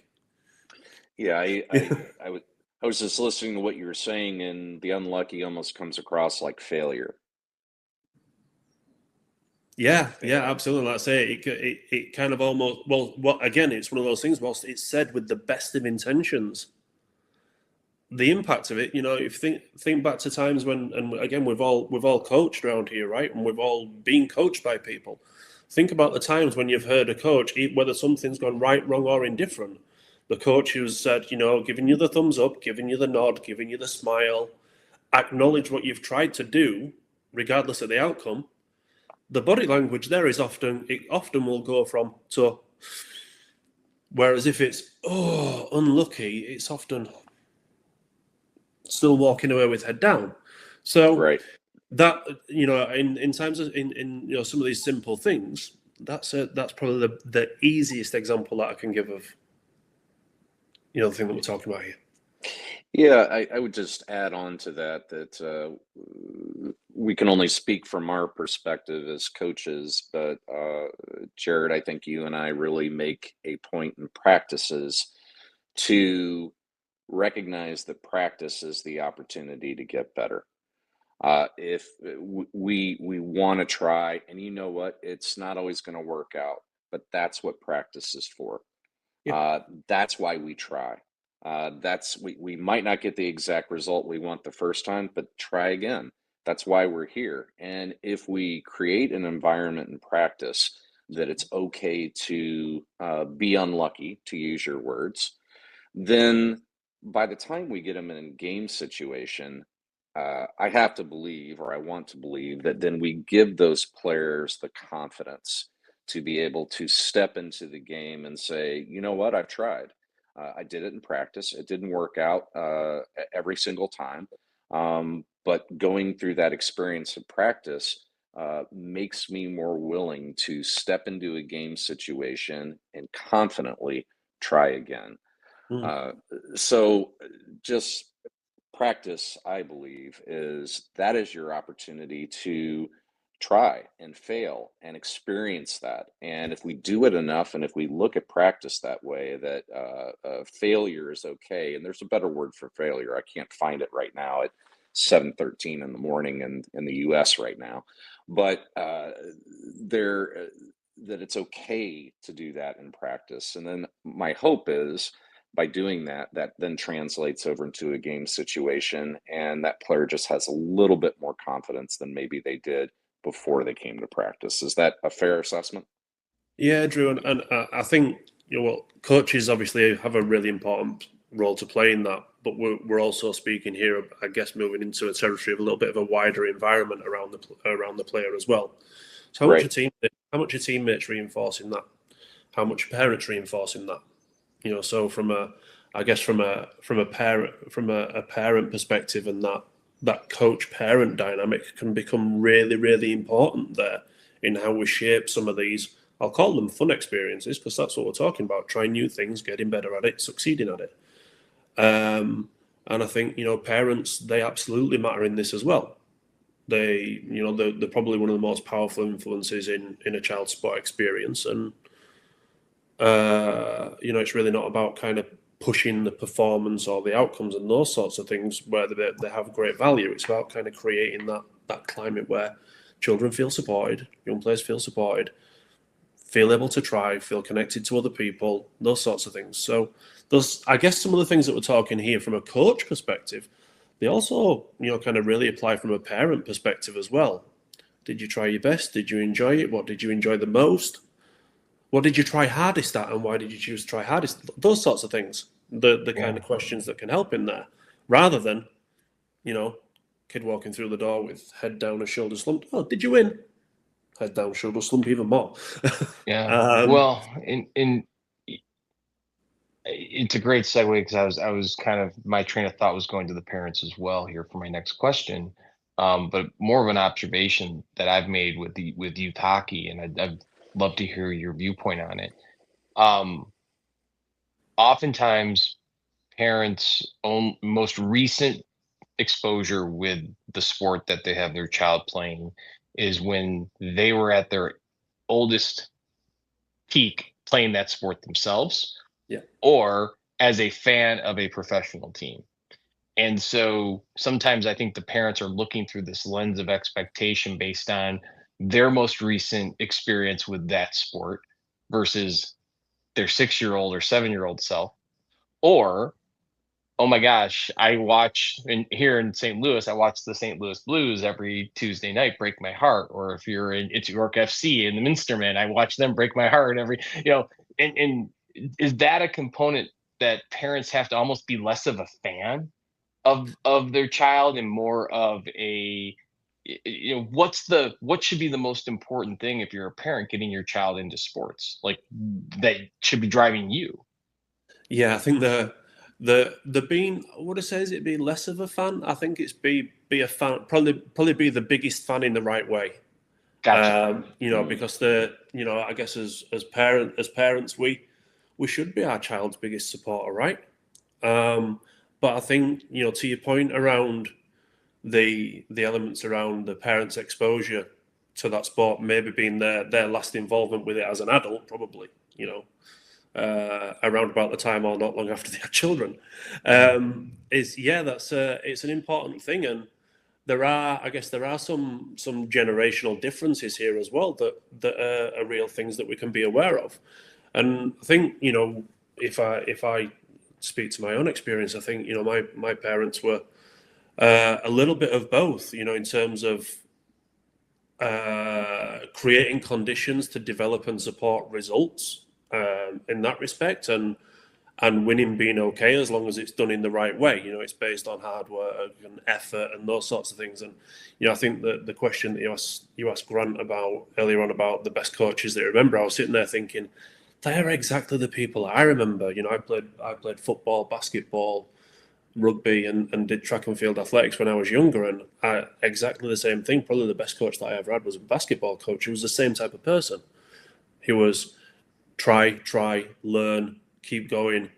Yeah, I was just listening to what you were saying, and the unlucky almost comes across like failure. Yeah, absolutely. That's it. It kind of almost, again, it's one of those things, whilst it's said with the best of intentions, the impact of it, if you think back to times when, and again, we've all coached around here, right? And we've all been coached by people. Think about the times when you've heard a coach, whether something's gone right, wrong, or indifferent. The coach who's said, giving you the thumbs up, giving you the nod, giving you the smile, acknowledge what you've tried to do, regardless of the outcome. The body language there is often will go from to, whereas if it's, unlucky, it's often still walking away with head down. So right. that, in terms of in some of these simple things, that's probably the easiest example that I can give of the thing that we're talking about here. Yeah, I would just add on to that we can only speak from our perspective as coaches, but Jared, I think you and I really make a point in practices to recognize that practice is the opportunity to get better. If we want to try, and you know what, it's not always going to work out, but that's what practice is for. That's why we try. We might not get the exact result we want the first time, but try again. That's why we're here. And if we create an environment in practice that it's okay to be unlucky, to use your words, then by the time we get them in a game situation, I have to believe, or I want to believe, that then we give those players the confidence to be able to step into the game and say, you know what, I've tried. I did it in practice. It didn't work out every single time. But going through that experience of practice makes me more willing to step into a game situation and confidently try again. So just practice, I believe, is your opportunity to try and fail and experience that. And if we do it enough, and if we look at practice that way, that failure is okay. And there's a better word for failure. I can't find it right now at 7:13 in the morning in the US right now, but that it's okay to do that in practice. And then my hope is, by doing that, that then translates over into a game situation, and that player just has a little bit more confidence than maybe they did before they came to practice. Is that a fair assessment? Yeah, Drew, and I think coaches obviously have a really important role to play in that, but we're also speaking here, I guess, moving into a territory of a little bit of a wider environment around the player as well. So how much are teammates reinforcing that? How much are parents reinforcing that? So from a parent perspective, and that coach parent dynamic can become really, really important there in how we shape some of these, I'll call them fun experiences, because that's what we're talking about: trying new things, getting better at it, succeeding at it. And I think parents, they absolutely matter in this as well. They're probably one of the most powerful influences in a child's sport experience. And it's really not about kind of pushing the performance or the outcomes and those sorts of things where they have great value. It's about kind of creating that climate where children feel supported, young players feel supported, feel able to try, feel connected to other people, those sorts of things. So I guess some of the things that we're talking here from a coach perspective, they also, kind of really apply from a parent perspective as well. Did you try your best? Did you enjoy it? What did you enjoy the most? What did you try hardest at, and why did you choose to try hardest? Those sorts of things, the kind of questions that can help in there, rather than, kid walking through the door with head down and shoulder slumped. Oh, did you win? Head down, shoulder slump, even more. Yeah. It's a great segue, because I was kind of, my train of thought was going to the parents as well here for my next question, but more of an observation that I've made with youth hockey, and I'd love to hear your viewpoint on it. Oftentimes, parents' own most recent exposure with the sport that they have their child playing is when they were at their oldest peak playing that sport themselves, or as a fan of a professional team. And so sometimes I think the parents are looking through this lens of expectation based on their most recent experience with that sport versus their 6-year-old or 7-year-old self. Or, oh my gosh, here in St. Louis, I watch the St. Louis Blues every Tuesday night break my heart. Or if you're it's York FC and the Minstermen, I watch them break my heart every, and is that a component that parents have to almost be less of a fan of their child and more of a, what should be the most important thing if you're a parent getting your child into sports, like that should be driving you? Yeah, I think the being, what I say is it be less of a fan. I think it's be a fan, probably be the biggest fan in the right way. Gotcha. Because I guess as parents, we should be our child's biggest supporter, right? But I think, to your point around the elements around the parents' exposure to that sport, maybe being their last involvement with it as an adult, probably, around about the time or not long after they had children, it's an important thing. And there are some generational differences here as well that are real things that we can be aware of. And I think, if I speak to my own experience, I think, my parents were a little bit of both, in terms of creating conditions to develop and support results in that respect, and winning being okay as long as it's done in the right way. It's based on hard work and effort and those sorts of things. And I think that the question that you asked Grant about earlier on about the best coaches that you remember, I was sitting there thinking, they're exactly the people I remember. I played football, basketball, rugby, and did track and field athletics when I was younger, and exactly the same thing. Probably the best coach that I ever had was a basketball coach. He was the same type of person. He was try, learn, keep going.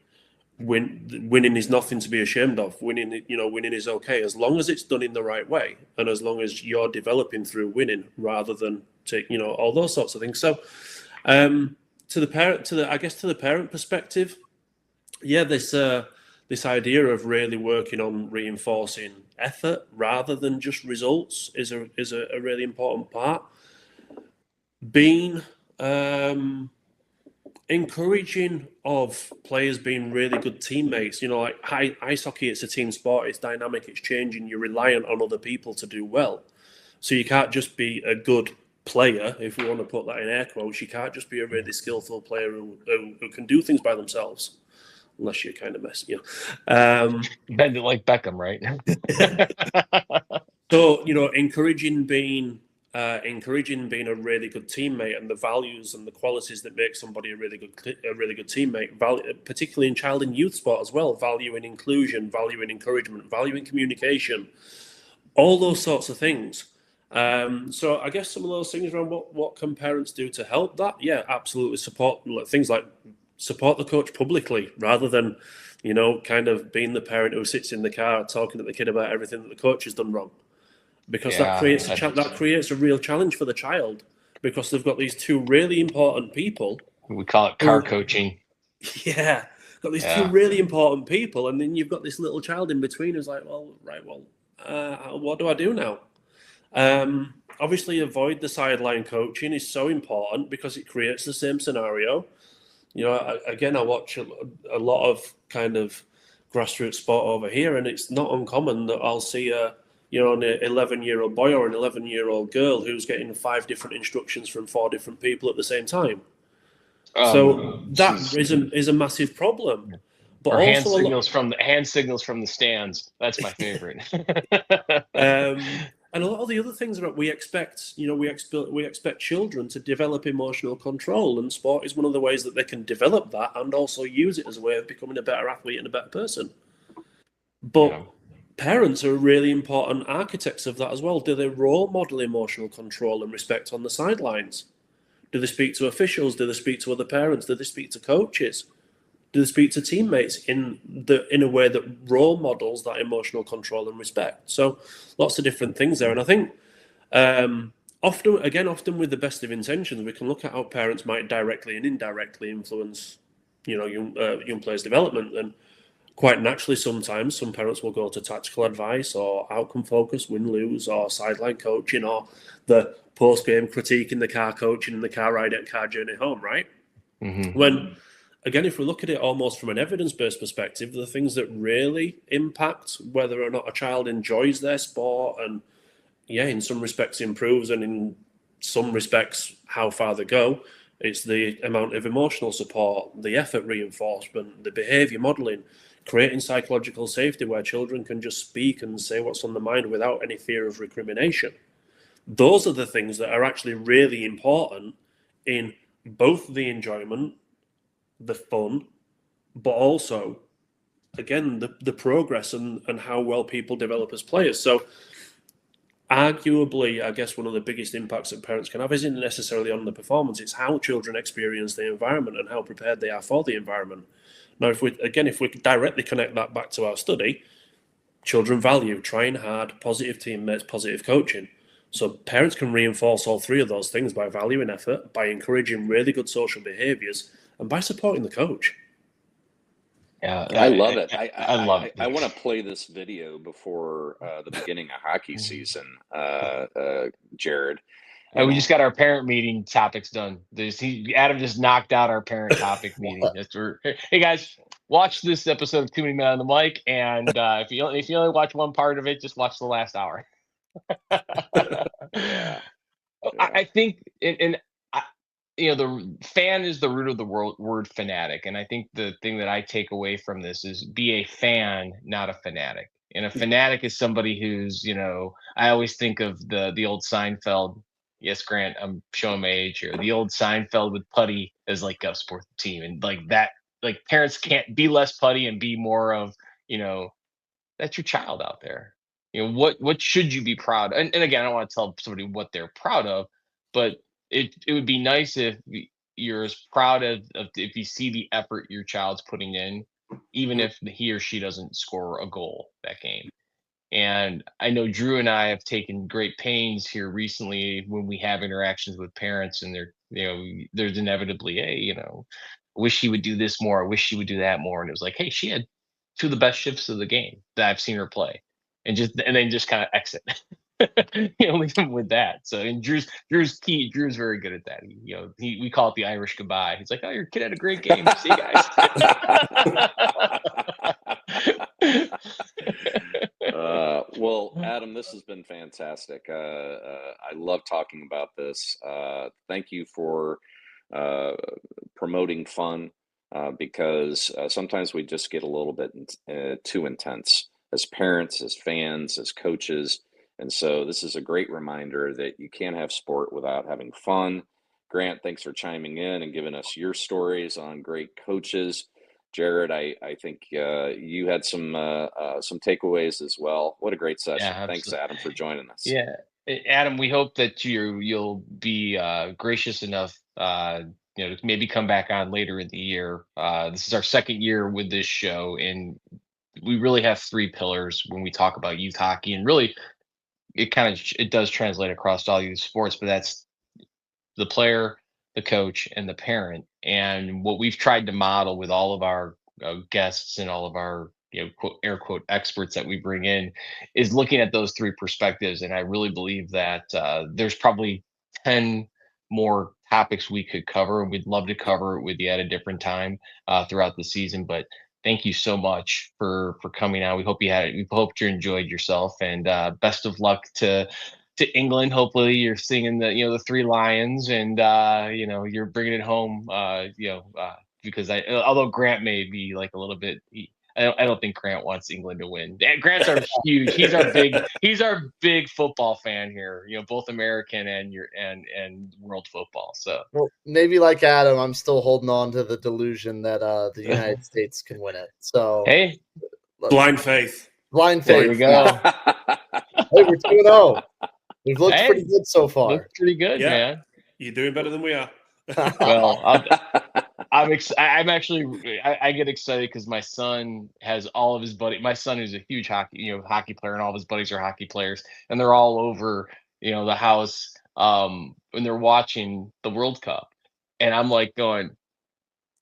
Winning is nothing to be ashamed of. Winning is okay as long as it's done in the right way, and as long as you're developing through winning rather than all those sorts of things. So, to the parent perspective, yeah, this idea of really working on reinforcing effort rather than just results is a really important part. Being encouraging of players being really good teammates. Like ice hockey, it's a team sport. It's dynamic. It's changing. You're reliant on other people to do well. So you can't just be a good player, if we want to put that in air quotes. You can't just be a really skillful player who can do things by themselves, unless you're kind of messy. Bend it like Beckham, right? So encouraging being a really good teammate, and the values and the qualities that make somebody a really good teammate, particularly in child and youth sport as well, valuing inclusion, valuing encouragement, valuing communication, all those sorts of things. So I guess some of those things around what can parents do to help that? Yeah, absolutely. Support things like support the coach publicly rather than, kind of being the parent who sits in the car talking to the kid about everything that the coach has done wrong. Because that creates a real challenge for the child, because they've got these two really important people. We call it car coaching. Yeah, got these two really important people, and then you've got this little child in between who's like, what do I do now? Obviously, avoid the sideline coaching is so important because it creates the same scenario. Again, I watch a lot of kind of grassroots sport over here, and it's not uncommon that I'll see an 11-year-old boy or an 11-year-old girl who's getting 5 different instructions from 4 different people at the same time. So that is a massive problem. But or also hand signals from the stands. That's my favorite. And a lot of the other things that we expect children to develop emotional control, and sport is one of the ways that they can develop that and also use it as a way of becoming a better athlete and a better person. But parents are really important architects of that as well. Do they role model emotional control and respect on the sidelines? Do they speak to officials? Do they speak to other parents? Do they speak to coaches? Do they speak to teammates in a way that role models that emotional control and respect? So lots of different things there. And I think often with the best of intentions, we can look at how parents might directly and indirectly influence, young players' development. And quite naturally, sometimes some parents will go to tactical advice or outcome focus, win-lose, or sideline coaching, or the post-game critique in the car coaching and the car ride and car journey home, right? Mm-hmm. When, again, if we look at it almost from an evidence-based perspective, the things that really impact whether or not a child enjoys their sport and, in some respects improves, and in some respects how far they go, it's the amount of emotional support, the effort reinforcement, the behaviour modelling, creating psychological safety where children can just speak and say what's on their mind without any fear of recrimination. Those are the things that are actually really important in both the enjoyment, the fun, but also again, the progress and how well people develop as players. So arguably, I guess one of the biggest impacts that parents can have isn't necessarily on the performance. It's how children experience the environment and how prepared they are for the environment. Now, if we directly connect that back to our study, children value trying hard, positive teammates, positive coaching. So parents can reinforce all three of those things by valuing effort, by encouraging really good social behaviors, and by supporting the coach. Yeah, I love it. I love it. I want to play this video before the beginning of hockey season, Jared. And we just got our parent meeting topics done. Adam just knocked out our parent topic meeting. Hey guys, watch this episode of Too Many Men on the Mic, and if you only watch one part of it, just watch the last hour. Yeah. I think, the fan is the root of the word fanatic, and I think the thing that I take away from this is be a fan, not a fanatic. And a fanatic is somebody who's, I always think of the old Seinfeld. Yes, Grant, I'm showing my age here. The old Seinfeld with Putty as like a sports team, and like that, like parents can't be less Putty and be more of, that's your child out there. What should you be proud of? And again, I don't want to tell somebody what they're proud of, but it would be nice if you're as proud of if you see the effort your child's putting in, even if he or she doesn't score a goal that game. And I know Drew and I have taken great pains here recently when we have interactions with parents, and there's inevitably, wish he would do this more. I wish she would do that more. And it was like, hey, she had two of the best shifts of the game that I've seen her play, and then just kind of exit. Leave him with that. So, and Drew's very good at that. We call it the Irish goodbye. He's like, oh, your kid had a great game. See you guys. Well, Adam, this has been fantastic. I love talking about this. Thank you for promoting fun, because sometimes we just get a little bit too intense as parents, as fans, as coaches. And so this is a great reminder that you can't have sport without having fun. Grant, thanks for chiming in and giving us your stories on great coaches. Jared, I think you had some takeaways as well. What a great session. Yeah, thanks, Adam, for joining us. Yeah. Adam, we hope that you'll be gracious enough, to maybe come back on later in the year. This is our second year with this show, and we really have three pillars when we talk about youth hockey, and really it does translate across all youth sports, but that's the player, the coach, and the parent. And what we've tried to model with all of our guests and all of our quote, air quote experts that we bring in is looking at those three perspectives. And I really believe that there's probably 10 more topics we could cover, and we'd love to cover it with you at a different time throughout the season. But thank you so much for coming out. We hope you enjoyed yourself, and best of luck to England. Hopefully you're singing the Three Lions, and you're bringing it home. Because although Grant may be like a little bit, I don't think Grant wants England to win. Grant's our huge. He's our big football fan here. Both American and world football. So maybe like Adam, I'm still holding on to the delusion that the United States can win it. So hey, blind faith. Blind faith. There we go. Hey, we're 2-0. We've looked pretty good so far. Looks pretty good, man. You're doing better than we are. Well, I'm actually I get excited because my son has all of his buddies. My son is a huge hockey player, and all of his buddies are hockey players, and they're all over the house when they're watching the World Cup, and I'm like going,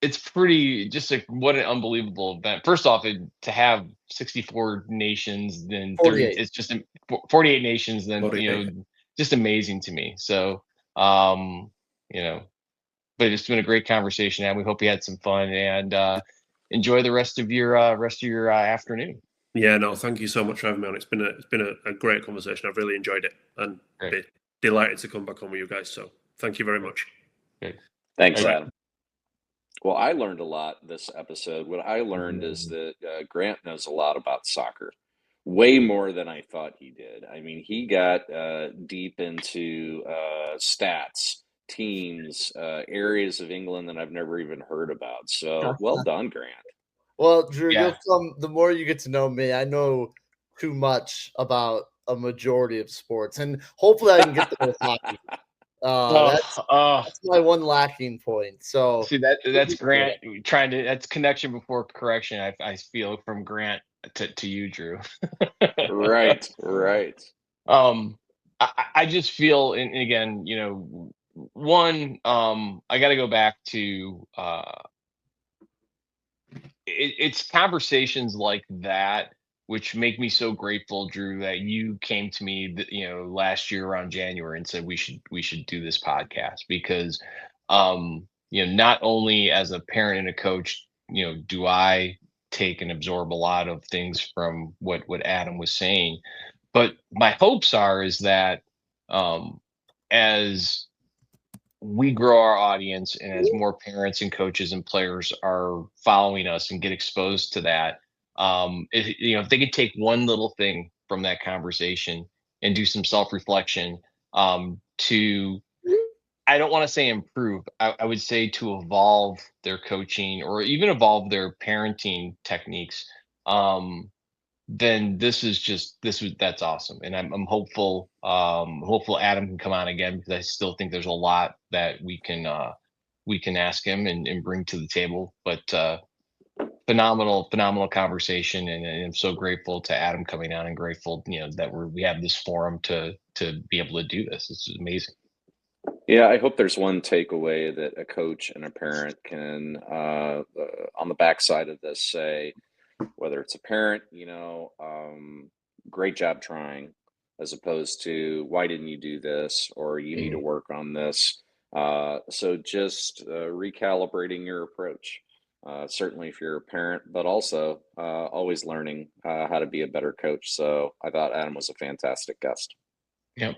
it's pretty just like what an unbelievable event. First off, to have 64 nations, then 30, it's just 48 nations, then 48. Just amazing to me. So but it's been a great conversation, and we hope you had some fun, and enjoy the rest of your afternoon. Yeah, no, thank you so much for having me on. It's been a great conversation. I've really enjoyed it, and be delighted to come back on with you guys. So thank you very much. Good. Thanks, Adam. Well, I learned a lot this episode. What I learned is that Grant knows a lot about soccer, way more than I thought he did. I mean, he got deep into stats, teams, areas of England that I've never even heard about. So well done, Grant. Well, Drew, Yeah. the more you get to know me, I know too much about a majority of sports, and hopefully I can get the most hockey. That's my one lacking point. So see that's Grant trying to. That's connection before correction. I feel from Grant to you, Drew. Right, right. I just feel, and again, one, I got to go back to it's conversations like that which make me so grateful, Drew, that you came to me, last year around January and said we should do this podcast because, not only as a parent and a coach, do I take and absorb a lot of things from what Adam was saying, but my hopes is that as we grow our audience and as more parents and coaches and players are following us and get exposed to that, if they could take one little thing from that conversation and do some self-reflection, to, I don't want to say improve, I would say to evolve their coaching or even evolve their parenting techniques, then that's awesome. And I'm hopeful, hopeful Adam can come on again, because I still think there's a lot that we can ask him and bring to the table. But phenomenal conversation, and I'm so grateful to Adam coming on, and grateful that we have this forum to be able to do this. This is amazing. Yeah, I hope there's one takeaway that a coach and a parent can, on the backside of this, say, whether it's a parent, great job trying, as opposed to why didn't you do this, or you need to work on this. So just recalibrating your approach, certainly if you're a parent, but also always learning how to be a better coach. So I thought Adam was a fantastic guest. Yep.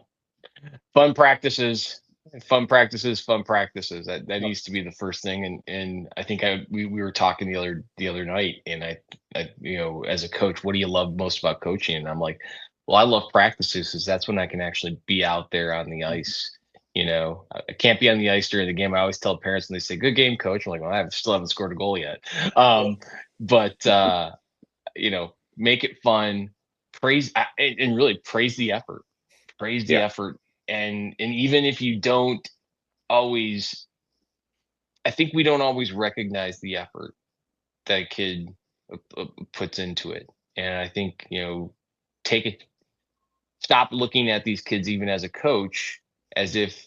Fun practices. That needs to be the first thing. And I think we were talking the other night, and I as a coach, what do you love most about coaching? And I'm like, well, I love practices, because that's when I can actually be out there on the ice. I can't be on the ice during the game. I always tell parents when they say good game, coach, I'm like, well, I still haven't scored a goal yet. But make it fun, praise, and really praise the effort. Effort. And even if you don't always, I think we don't always recognize the effort that a kid puts into it. And I think, stop looking at these kids, even as a coach, as if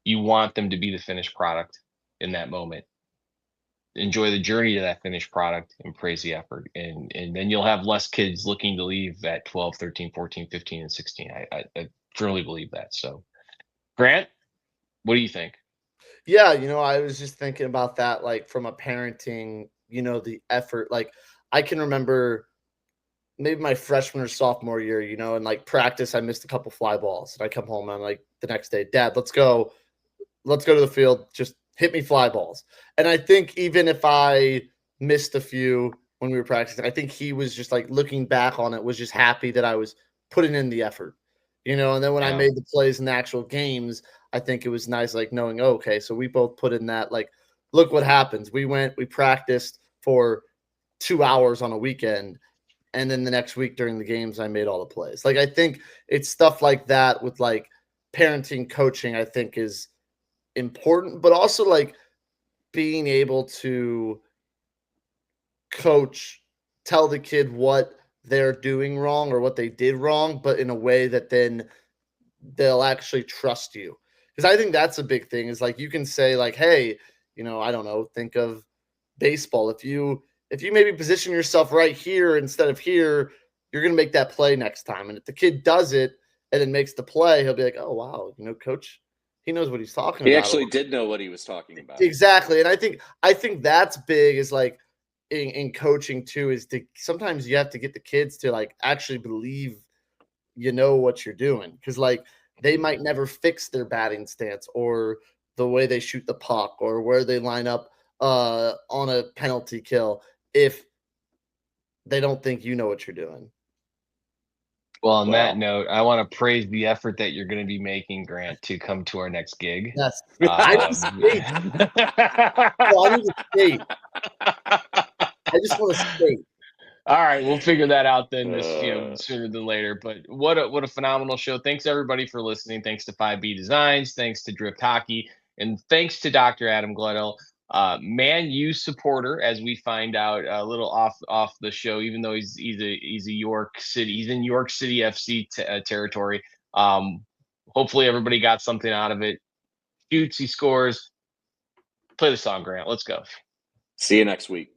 you want them to be the finished product in that moment. Enjoy the journey to that finished product and praise the effort. And then you'll have less kids looking to leave at 12, 13, 14, 15, and 16. I truly believe that. So, Grant, what do you think? Yeah, I was just thinking about that, like from a parenting, the effort. Like I can remember maybe my freshman or sophomore year, and like practice, I missed a couple fly balls, and I come home and I'm like the next day, Dad, let's go to the field, just hit me fly balls. And I think even if I missed a few when we were practicing, I think he was just like looking back on it, was just happy that I was putting in the effort, and then when I made the plays in the actual games, I think it was nice, like knowing, okay, so we both put in that, like, look what happens. We practiced for 2 hours on a weekend, and then the next week during the games, I made all the plays. Like, I think it's stuff like that with like parenting, coaching, I think is important, but also like being able to coach, tell the kid what they're doing wrong or what they did wrong, but in a way that then they'll actually trust you. Because I think that's a big thing, is like you can say like, hey, I don't know, think of baseball. If you maybe position yourself right here instead of here, you're going to make that play next time. And if the kid does it and then makes the play, he'll be like, oh, wow, coach, he knows what he's talking about. He actually did know what he was talking about. Exactly. And I think that's big, is like in coaching too, is to sometimes you have to get the kids to like actually believe what you're doing. Because like they might never fix their batting stance or the way they shoot the puck or where they line up on a penalty kill if they don't think you know what you're doing. Well, on that note, I want to praise the effort that you're going to be making, Grant, to come to our next gig. Yes. I need to skate. I just want to skate. All right, we'll figure that out then sooner than later. But what a phenomenal show. Thanks everybody for listening. Thanks to 5B Designs, thanks to Drift Hockey, and thanks to Dr. Adam Gledhill, Man U supporter, as we find out a little off the show, even though he's a York City, he's in York City FC territory. Hopefully everybody got something out of it. Shoots, he scores. Play the song, Grant. Let's go. See you next week.